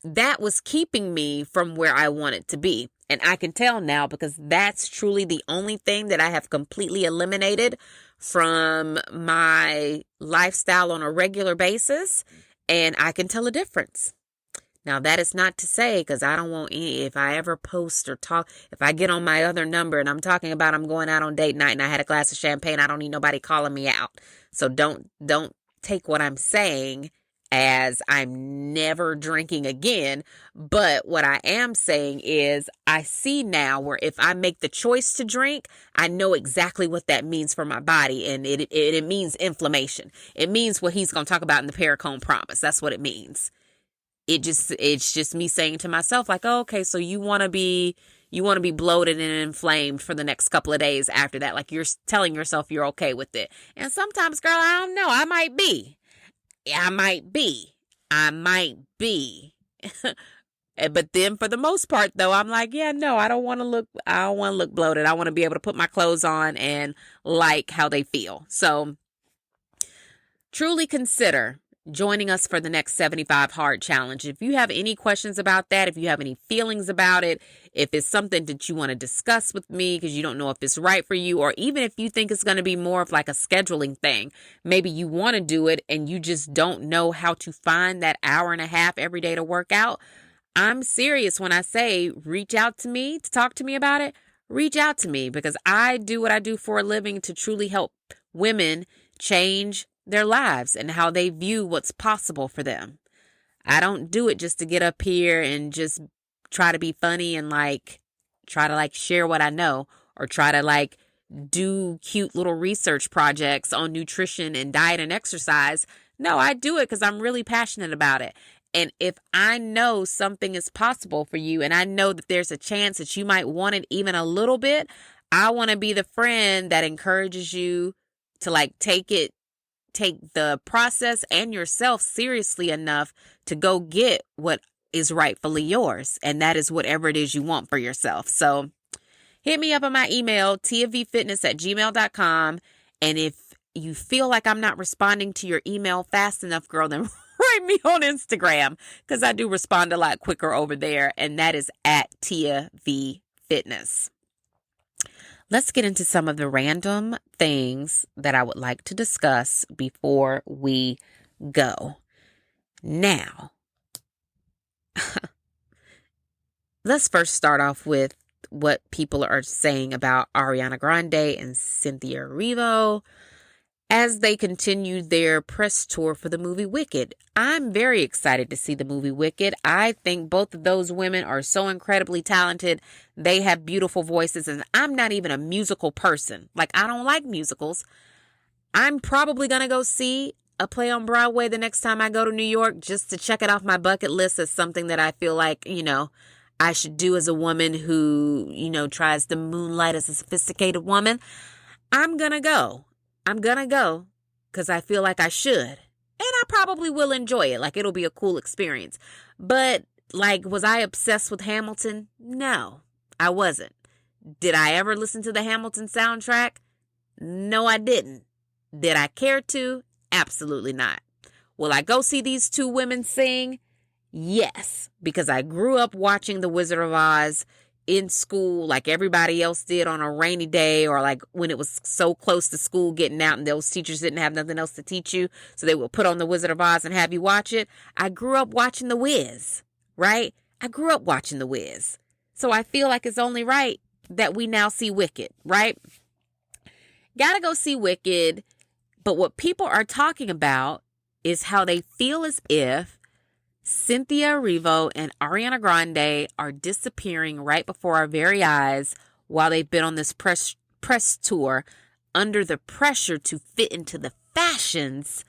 [SPEAKER 1] that was keeping me from where I wanted to be. And I can tell now, because that's truly the only thing that I have completely eliminated from my lifestyle on a regular basis. And I can tell a difference. Now, that is not to say, because I don't want any, if I ever post or talk, if I get on my other number and I'm talking about I'm going out on date night and I had a glass of champagne, I don't need nobody calling me out. So don't take what I'm saying as I'm never drinking again. But what I am saying is, I see now where if I make the choice to drink, I know exactly what that means for my body. And it means inflammation. It means what he's going to talk about in the Perricone Promise. That's what it means. It's just me saying to myself, like, oh, okay, so you want to be bloated and inflamed for the next couple of days after that. Like, you're telling yourself you're okay with it. And sometimes, girl, I don't know. I might be. But then for the most part, though, I'm like, yeah, no, I don't want to look bloated. I want to be able to put my clothes on and like how they feel. So truly consider joining us for the next 75 Hard Challenge. If you have any questions about that, if you have any feelings about it, if it's something that you want to discuss with me because you don't know if it's right for you, or even if you think it's going to be more of like a scheduling thing, maybe you want to do it and you just don't know how to find that hour and a half every day to work out, I'm serious when I say reach out to me to talk to me about it. Reach out to me because I do what I do for a living to truly help women change their lives and how they view what's possible for them. I don't do it just to get up here and just try to be funny and try to share what I know or try to do cute little research projects on nutrition and diet and exercise. No, I do it because I'm really passionate about it. And if I know something is possible for you and I know that there's a chance that you might want it even a little bit, I want to be the friend that encourages you to take the process and yourself seriously enough to go get what is rightfully yours. And that is whatever it is you want for yourself. So hit me up on my email, tiavfitness@gmail.com. And if you feel like I'm not responding to your email fast enough, girl, then write me on Instagram because I do respond a lot quicker over there. And that is @tiavfitness. Let's get into some of the random things that I would like to discuss before we go. Now, let's first start off with what people are saying about Ariana Grande and Cynthia Erivo as they continue their press tour for the movie Wicked. I'm very excited to see the movie Wicked. I think both of those women are so incredibly talented. They have beautiful voices, and I'm not even a musical person. I don't like musicals. I'm probably going to go see a play on Broadway the next time I go to New York just to check it off my bucket list as something that I feel like, I should do as a woman who, tries to moonlight as a sophisticated woman. I'm going to go. I'm going to go because I feel like I should. And I probably will enjoy it. It'll be a cool experience. But, was I obsessed with Hamilton? No, I wasn't. Did I ever listen to the Hamilton soundtrack? No, I didn't. Did I care to? Absolutely not. Will I go see these two women sing? Yes, because I grew up watching The Wizard of Oz in school like everybody else did on a rainy day or when it was so close to school getting out and those teachers didn't have nothing else to teach you. So they would put on The Wizard of Oz and have you watch it. I grew up watching The Wiz, right? I grew up watching The Wiz. So I feel like it's only right that we now see Wicked, right? Gotta go see Wicked. But what people are talking about is how they feel as if Cynthia Erivo and Ariana Grande are disappearing right before our very eyes while they've been on this press tour under the pressure to fit into the fashions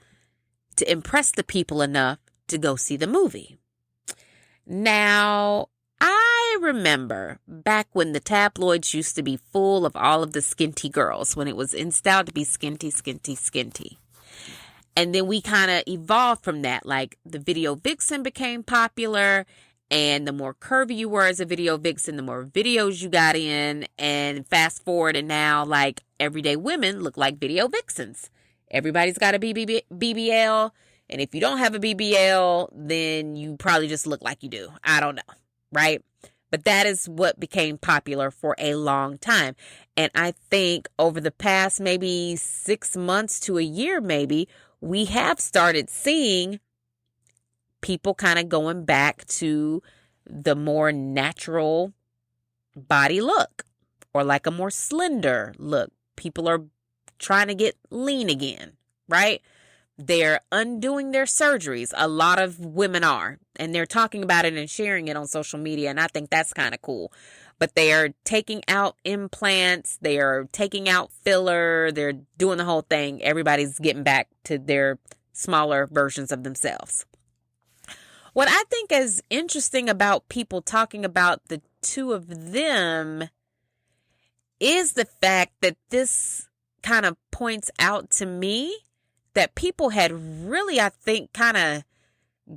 [SPEAKER 1] to impress the people enough to go see the movie. Now, I remember back when the tabloids used to be full of all of the skinty girls, when it was in style to be skinty, skinty, skinty. And then we kind of evolved from that. The video vixen became popular, and the more curvy you were as a video vixen, the more videos you got in. And fast forward, and now everyday women look like video vixens. Everybody's got a BBL, and if you don't have a BBL, then you probably just look like you do. I don't know, right? But that is what became popular for a long time. And I think over the past maybe 6 months to a year, maybe, we have started seeing people kind of going back to the more natural body look or a more slender look. People are trying to get lean again, right? They're undoing their surgeries. A lot of women are, and they're talking about it and sharing it on social media. And I think that's kind of cool. But they are taking out implants. They are taking out filler. They're doing the whole thing. Everybody's getting back to their smaller versions of themselves. What I think is interesting about people talking about the two of them is the fact that this kind of points out to me that people had really, I think, kind of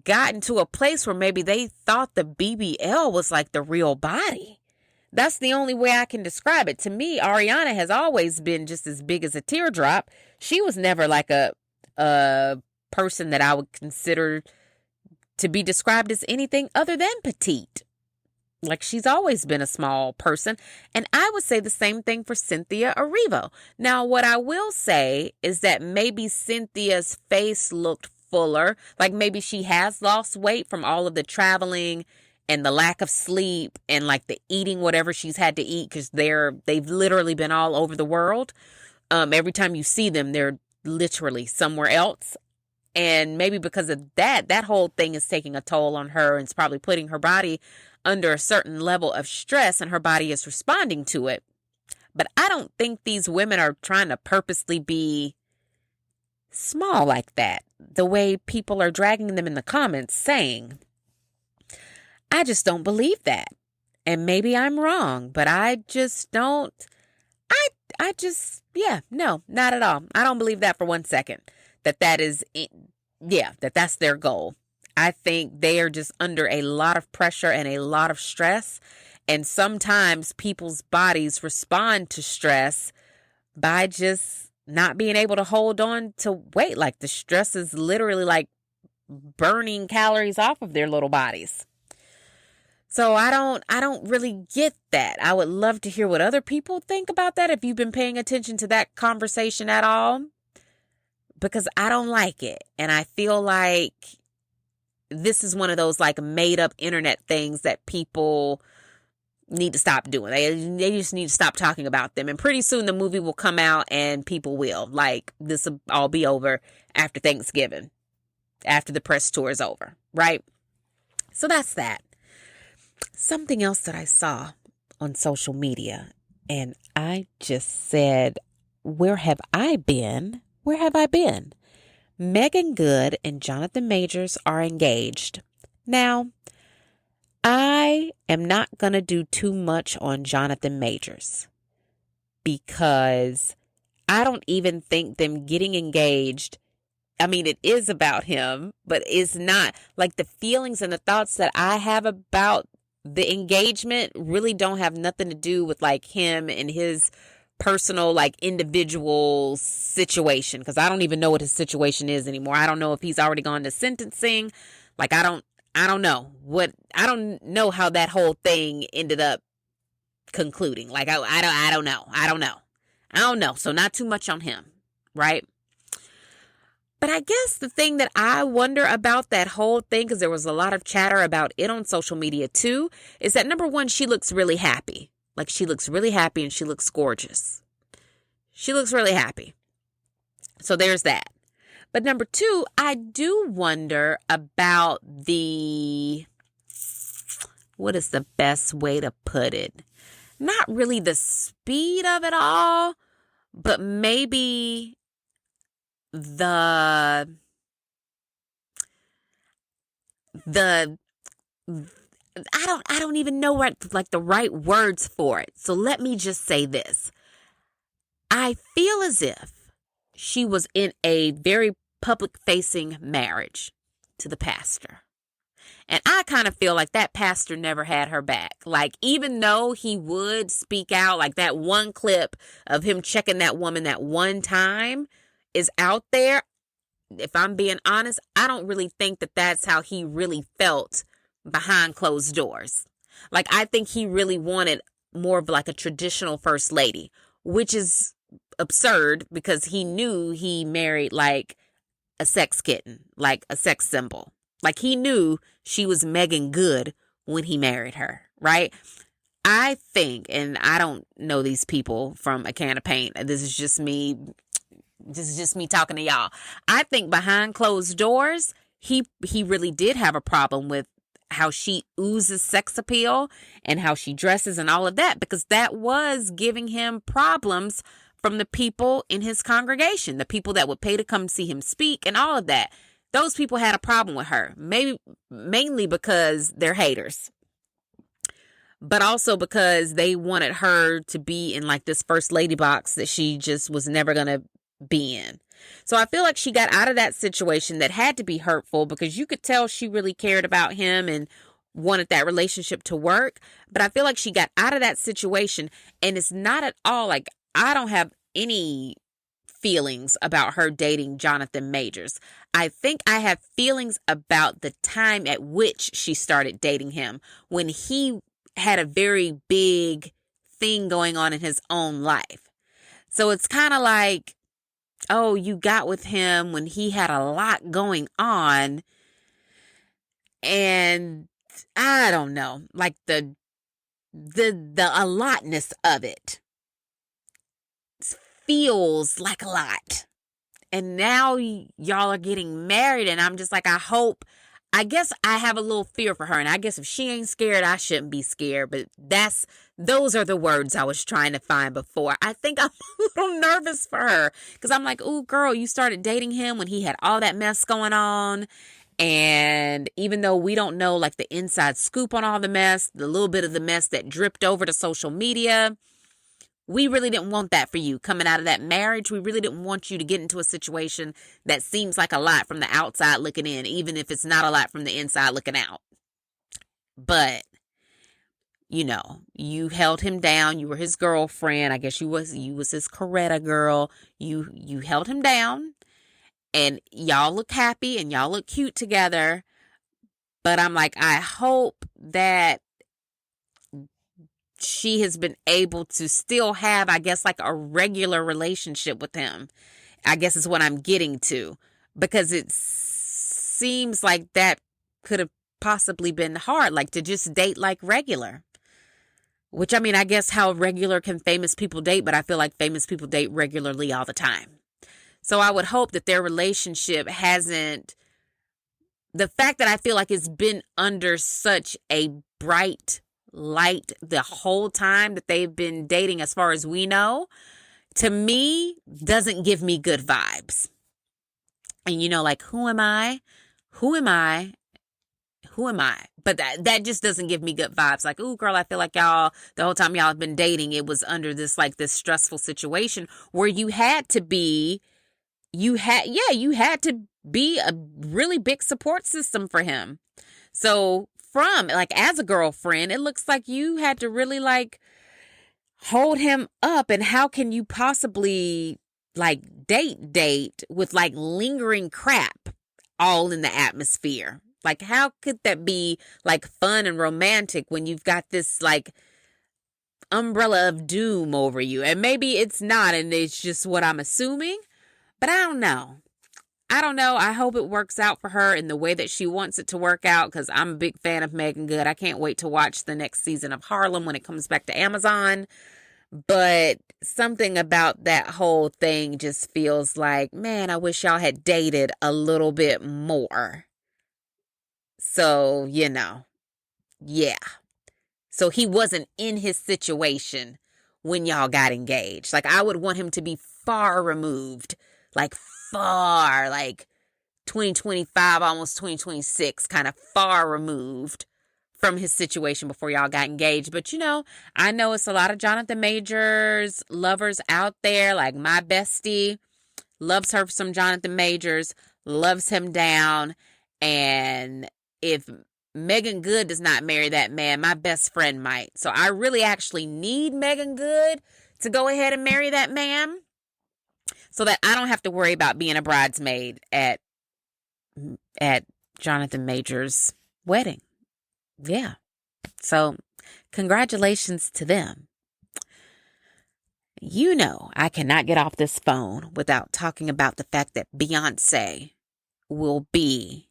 [SPEAKER 1] gotten to a place where maybe they thought the BBL was the real body. That's the only way I can describe it. To me, Ariana has always been just as big as a teardrop. She was never a person that I would consider to be described as anything other than petite. She's always been a small person. And I would say the same thing for Cynthia Erivo. Now, what I will say is that maybe Cynthia's face looked fuller. Maybe she has lost weight from all of the traveling and the lack of sleep and like the eating whatever she's had to eat, because they've literally been all over the world. Every time you see them, they're literally somewhere else. And maybe because of that whole thing is taking a toll on her, and it's probably putting her body under a certain level of stress, and her body is responding to it. But I don't think these women are trying to purposely be small like that, the way people are dragging them in the comments saying. I just don't believe that. And maybe I'm wrong, but I just don't. No, not at all. I don't believe that for 1 second. That's their goal. I think they are just under a lot of pressure and a lot of stress. And sometimes people's bodies respond to stress by just not being able to hold on to weight. Like the stress is literally like burning calories off of their little bodies. So I don't really get that. I would love to hear what other people think about that, if you've been paying attention to that conversation at all, because I don't like it. And I feel like this is one of those like made up internet things that people need to stop doing. They just need to stop talking about them. And pretty soon the movie will come out and people will. Like, this will all be over after Thanksgiving, after the press tour is over, right? So that's that. Something else that I saw on social media, and I just said, where have I been? Where have I been? Megan Good and Jonathan Majors are engaged. Now, I am not going to do too much on Jonathan Majors, because I don't even think them getting engaged, I mean, it is about him, but it's not. Like, the feelings and the thoughts that I have about the engagement really don't have nothing to do with like him and his personal, like, individual situation, because I don't even know what his situation is anymore. I don't know if he's already gone to sentencing. Like, I don't know how that whole thing ended up concluding. Like, I don't know. So not too much on him, right? But I guess the thing that I wonder about that whole thing, because there was a lot of chatter about it on social media too, is that number one, she looks really happy. Like, she looks really happy and she looks gorgeous. She looks really happy. So there's that. But number two, I do wonder about what is the best way to put it? Not really the speed of it all, but maybe I don't even know what, like, the right words for it. So let me just say this. I feel as if she was in a very public-facing marriage to the pastor. And I kind of feel like that pastor never had her back. Like, even though he would speak out, like that one clip of him checking that woman that one time is out there, if I'm being honest, I don't really think that that's how he really felt behind closed doors. Like, I think he really wanted more of like a traditional first lady, which is absurd because he knew he married like a sex kitten, like a sex symbol. Like, he knew she was Megan Good when he married her, right? I think, and I don't know these people from a can of paint. This is just me talking to y'all. I think behind closed doors, he really did have a problem with how she oozes sex appeal and how she dresses and all of that, because that was giving him problems from the people in his congregation, the people that would pay to come see him speak and all of that. Those people had a problem with her, maybe mainly because they're haters, but also because they wanted her to be in like this first lady box that she just was never going to be in. So I feel like she got out of that situation that had to be hurtful, because you could tell she really cared about him and wanted that relationship to work. But I feel like she got out of that situation, and it's not at all like, I don't have any feelings about her dating Jonathan Majors. I think I have feelings about the time at which she started dating him, when he had a very big thing going on in his own life. So it's kind of like, oh, you got with him when he had a lot going on, and I don't know, like the allotness of it feels like a lot. And now y'all are getting married, and I'm just like, I guess I have a little fear for her, and I guess if she ain't scared, I shouldn't be scared, but those are the words I was trying to find before. I think I'm a little nervous for her, because I'm like, ooh, girl, you started dating him when he had all that mess going on, and even though we don't know, like, the inside scoop on all the mess, the little bit of the mess that dripped over to social media, we really didn't want that for you coming out of that marriage. We really didn't want you to get into a situation that seems like a lot from the outside looking in, even if it's not a lot from the inside looking out. But, you know, you held him down. You were his girlfriend. I guess you was his Coretta girl. You held him down, and y'all look happy and y'all look cute together. But I'm like, I hope that she has been able to still have, I guess, like a regular relationship with him, I guess is what I'm getting to, because it seems like that could have possibly been hard, like to just date like regular, which, I mean, I guess how regular can famous people date, but I feel like famous people date regularly all the time. So I would hope that their relationship hasn't, the fact that I feel like it's been under such a bright light the whole time that they've been dating, as far as we know, to me, doesn't give me good vibes. And, you know, like, who am I? But that just doesn't give me good vibes. Like, ooh, girl, I feel like y'all, the whole time y'all have been dating, it was under this, like, this stressful situation where you had to be a really big support system for him. So from, like, as a girlfriend, it looks like you had to really, like, hold him up. And how can you possibly, like, date with, like, lingering crap all in the atmosphere? Like, how could that be, like, fun and romantic when you've got this, like, umbrella of doom over you? And maybe it's not, and it's just what I'm assuming, but I don't know. I hope it works out for her in the way that she wants it to work out, because I'm a big fan of Megan Good. I can't wait to watch the next season of Harlem when it comes back to Amazon. But something about that whole thing just feels like, man, I wish y'all had dated a little bit more. So, you know, yeah. So he wasn't in his situation when y'all got engaged. Like, I would want him to be far removed, like 2025, almost 2026, kind of far removed from his situation before y'all got engaged. But, you know, I know it's a lot of Jonathan Majors lovers out there. Like, my bestie loves her some Jonathan Majors, loves him down. And if Megan Good does not marry that man, my best friend might. So I really actually need Megan Good to go ahead and marry that man, so that I don't have to worry about being a bridesmaid at Jonathan Majors' wedding. Yeah. So congratulations to them. You know, I cannot get off this phone without talking about the fact that Beyonce will be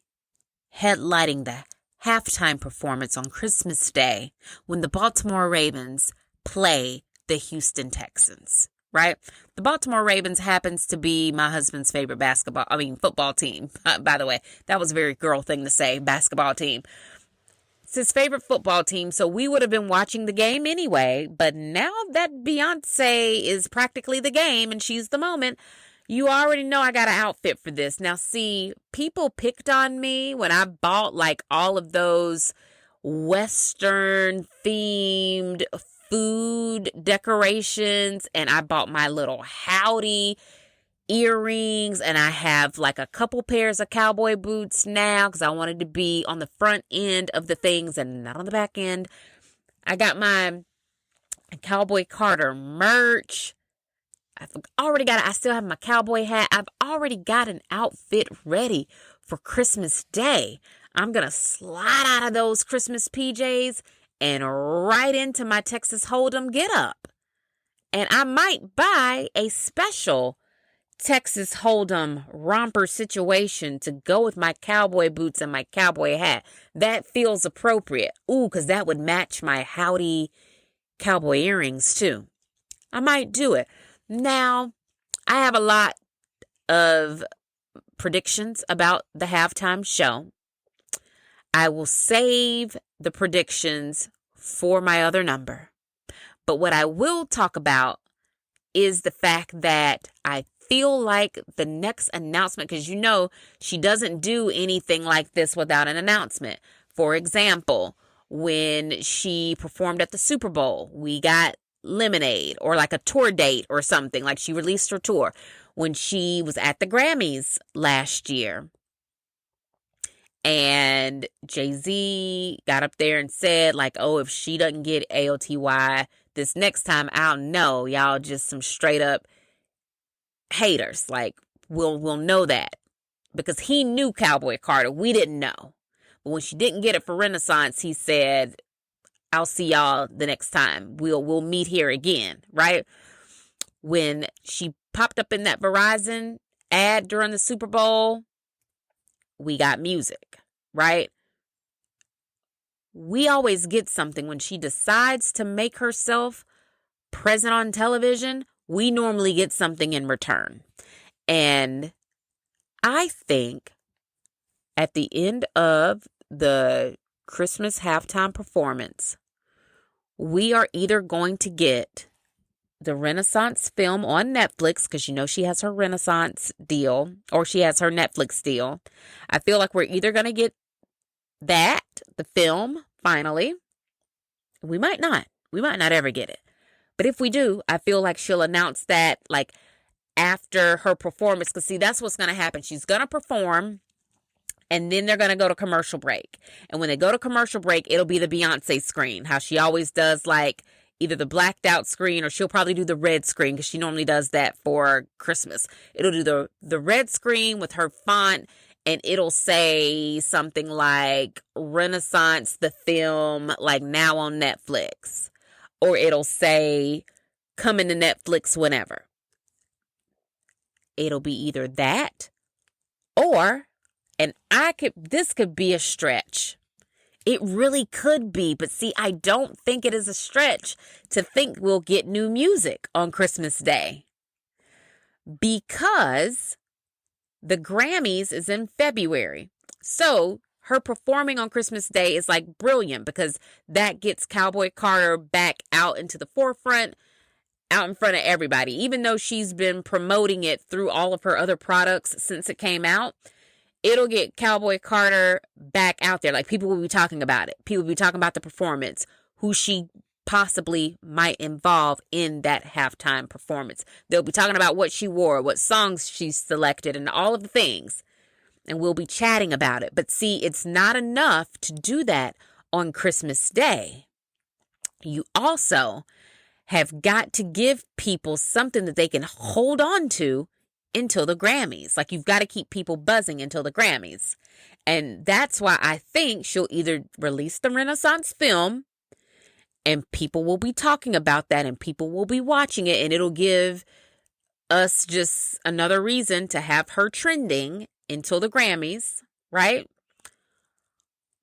[SPEAKER 1] headlighting the halftime performance on Christmas Day when the Baltimore Ravens play the Houston Texans. Right? The Baltimore Ravens happens to be my husband's favorite football team. By the way, that was a very girl thing to say, basketball team. It's his favorite football team, so we would have been watching the game anyway. But now that Beyonce is practically the game and she's the moment, you already know I got an outfit for this. Now, see, people picked on me when I bought, like, all of those Western-themed food decorations, and I bought my little Howdy earrings, and I have like a couple pairs of cowboy boots now because I wanted to be on the front end of the things and not on the back end. I got my Cowboy Carter merch. I still have my cowboy hat. I've already got an outfit ready for Christmas Day. I'm going to slide out of those Christmas PJs and right into my Texas Hold'em get up. And I might buy a special Texas Hold'em romper situation to go with my cowboy boots and my cowboy hat. That feels appropriate. Ooh, because that would match my howdy cowboy earrings too. I might do it. Now, I have a lot of predictions about the halftime show. I will save the predictions for my other number. But what I will talk about is the fact that I feel like the next announcement, because she doesn't do anything like this without an announcement. For example, when she performed at the Super Bowl, we got Lemonade or like a tour date or something, like she released her tour. When she was at the Grammys last year and Jay-Z got up there and said like, oh, if she doesn't get AOTY this next time, I'll know y'all just some straight up haters. Like we'll know that because he knew Cowboy Carter. We didn't know. But when she didn't get it for Renaissance, he said, I'll see y'all the next time. We'll meet here again, right? When she popped up in that Verizon ad during the Super Bowl, we got music, right? We always get something when she decides to make herself present on television. We normally get something in return. And I think at the end of the Christmas halftime performance, we are either going to get the Renaissance film on Netflix, because she has her Renaissance deal, or she has her Netflix deal. I feel like we're either going to get that, the film, finally. We might not ever get it. But if we do, I feel like she'll announce that like after her performance. Because see, that's what's going to happen. She's going to perform and then they're going to go to commercial break. And when they go to commercial break, it'll be the Beyonce screen. How she always does like either the blacked out screen or she'll probably do the red screen because she normally does that for Christmas. It'll do the red screen with her font. And it'll say something like Renaissance, the film, like now on Netflix. Or it'll say coming to Netflix whenever. It'll be either that or, and this could be a stretch. It really could be. But see, I don't think it is a stretch to think we'll get new music on Christmas Day. Because the Grammys is in February. So her performing on Christmas Day is like brilliant because that gets Cowboy Carter back out into the forefront, out in front of everybody. Even though she's been promoting it through all of her other products since it came out, it'll get Cowboy Carter back out there. Like people will be talking about it. People will be talking about the performance, who she possibly might involve in that halftime performance. They'll be talking about what she wore, what songs she selected, and all of the things. And we'll be chatting about it. But see, it's not enough to do that on Christmas Day. You also have got to give people something that they can hold on to until the Grammys. Like you've got to keep people buzzing until the Grammys. And that's why I think she'll either release the Renaissance film and people will be talking about that and people will be watching it, and it'll give us just another reason to have her trending until the Grammys, right?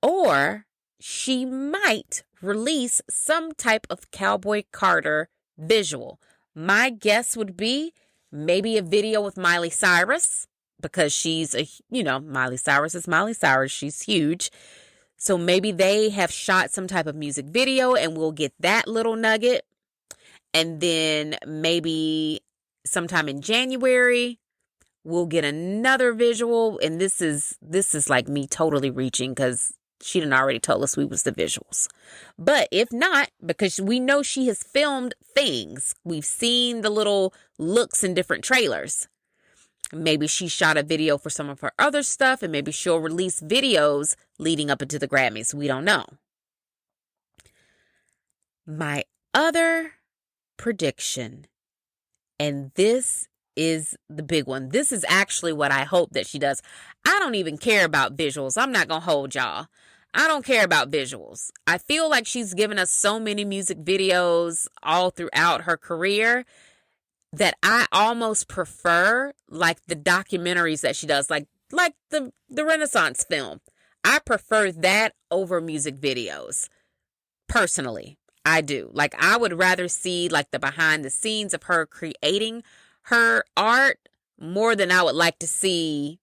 [SPEAKER 1] Or she might release some type of Cowboy Carter visual. My guess would be maybe a video with Miley Cyrus, because she's Miley Cyrus is Miley Cyrus. She's huge. So maybe they have shot some type of music video and we'll get that little nugget. And then maybe sometime in January, we'll get another visual. And this is like me totally reaching because she done already told us we was the visuals. But if not, because we know she has filmed things. We've seen the little looks in different trailers. Maybe she shot a video for some of her other stuff, and maybe she'll release videos leading up into the Grammys. We don't know. My other prediction, and this is the big one. This is actually what I hope that she does. I don't even care about visuals. I'm not going to hold y'all. I don't care about visuals. I feel like she's given us so many music videos all throughout her career that I almost prefer like the documentaries that she does, like the Renaissance film. I prefer that over music videos. Personally, I do. Like, I would rather see like the behind the scenes of her creating her art more than I would like to see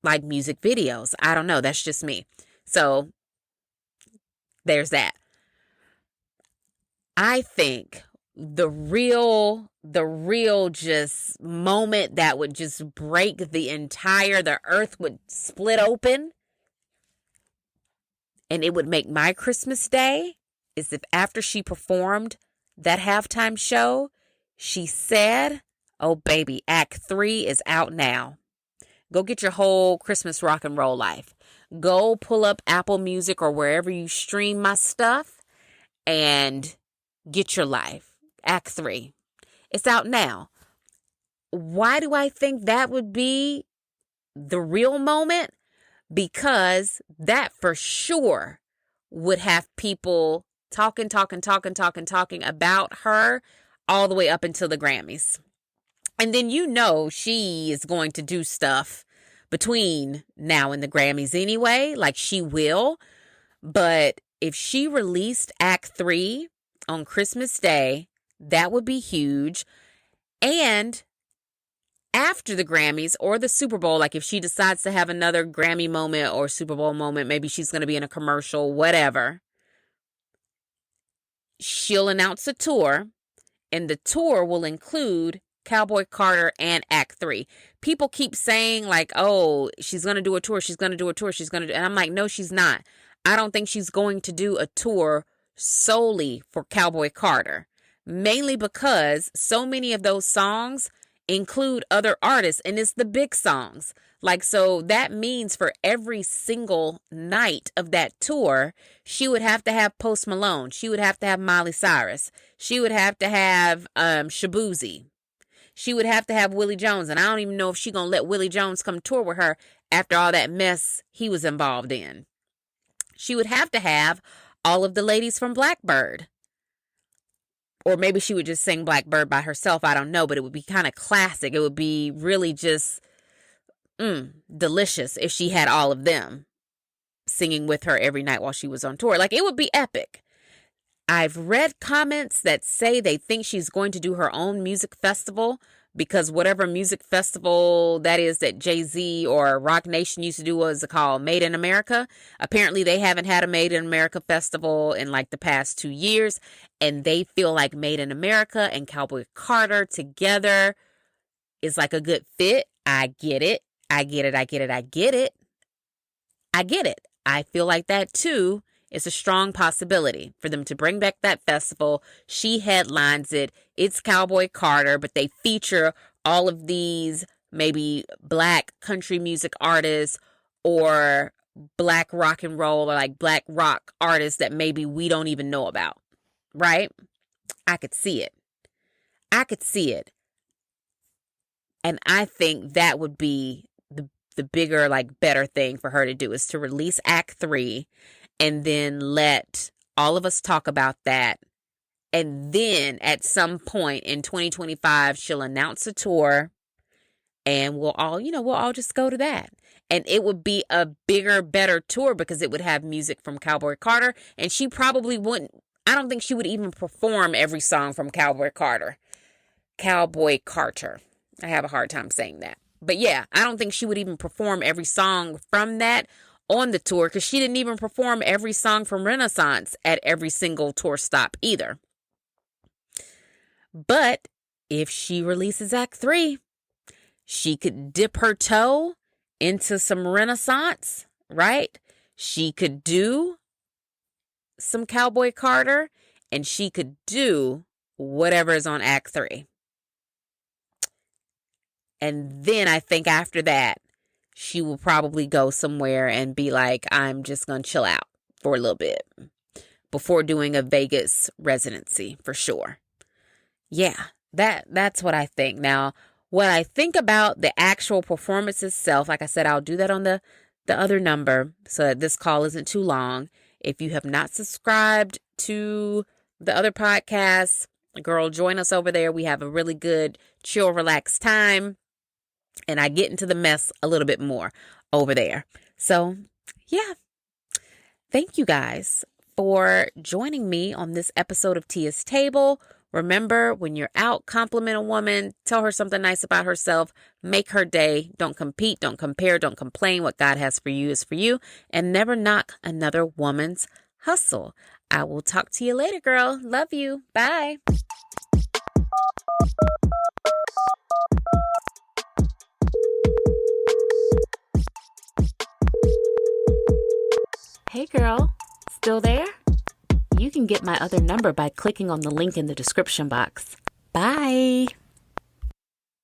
[SPEAKER 1] like music videos. I don't know. That's just me. So there's that. I think the real just moment that would just break the earth would split open and it would make my Christmas day is if after she performed that halftime show, she said, "Oh baby, Act 3 is out now. Go get your whole Christmas rock and roll life. Go pull up Apple Music or wherever you stream my stuff and get your life. Act 3. It's out now." Why do I think that would be the real moment? Because that for sure would have people talking about her all the way up until the Grammys. And then she is going to do stuff between now and the Grammys anyway, like she will. But if she released Act 3 on Christmas Day, that would be huge. And after the Grammys or the Super Bowl, like if she decides to have another Grammy moment or Super Bowl moment, maybe she's going to be in a commercial, whatever, she'll announce a tour, and the tour will include Cowboy Carter and Act 3. People keep saying like, oh, she's going to do a tour, and I'm like, no, she's not. I don't think she's going to do a tour solely for Cowboy Carter, mainly because so many of those songs include other artists, and it's the big songs. Like, so that means for every single night of that tour, she would have to have Post Malone. She would have to have Miley Cyrus. She would have to have Shaboozey. She would have to have Willie Jones. And I don't even know if she's going to let Willie Jones come tour with her after all that mess he was involved in. She would have to have all of the ladies from Blackbird. Or maybe she would just sing Blackbird by herself. I don't know, but it would be kind of classic. It would be really just delicious if she had all of them singing with her every night while she was on tour. Like, it would be epic. I've read comments that say they think she's going to do her own music festival because whatever music festival that is that Jay-Z or Rock Nation used to do was called Made in America. Apparently they haven't had a Made in America festival in like the past 2 years, and they feel like Made in America and Cowboy Carter together is like a good fit. I get it. I feel like that too. It's a strong possibility for them to bring back that festival. She headlines it. It's Cowboy Carter, but they feature all of these maybe black country music artists or black rock and roll or like black rock artists that maybe we don't even know about, right? I could see it. And I think that would be the bigger, like better thing for her to do is to release Act 3 and then let all of us talk about that. And then at some point in 2025, she'll announce a tour and we'll all just go to that. And it would be a bigger, better tour because it would have music from Cowboy Carter. And she probably wouldn't, I don't think she would even perform every song from Cowboy Carter. I have a hard time saying that. But yeah, I don't think she would even perform every song from that on the tour because she didn't even perform every song from Renaissance at every single tour stop either. But if she releases Act 3, she could dip her toe into some Renaissance, right? She could do some Cowboy Carter and she could do whatever is on Act 3. And then I think after that, she will probably go somewhere and be like, I'm just going to chill out for a little bit before doing a Vegas residency for sure. Yeah, that's what I think. Now, what I think about the actual performance itself, like I said, I'll do that on the other number so that this call isn't too long. If you have not subscribed to the other podcasts, girl, join us over there. We have a really good, chill, relaxed time. And I get into the mess a little bit more over there. So, yeah. Thank you guys for joining me on this episode of Tia's Table. Remember, when you're out, compliment a woman, tell her something nice about herself, make her day. Don't compete, don't compare, don't complain. What God has for you is for you, and never knock another woman's hustle. I will talk to you later, girl. Love you. Bye. Hey, girl. Still there? You can get my other number by clicking on the link in the description box. Bye.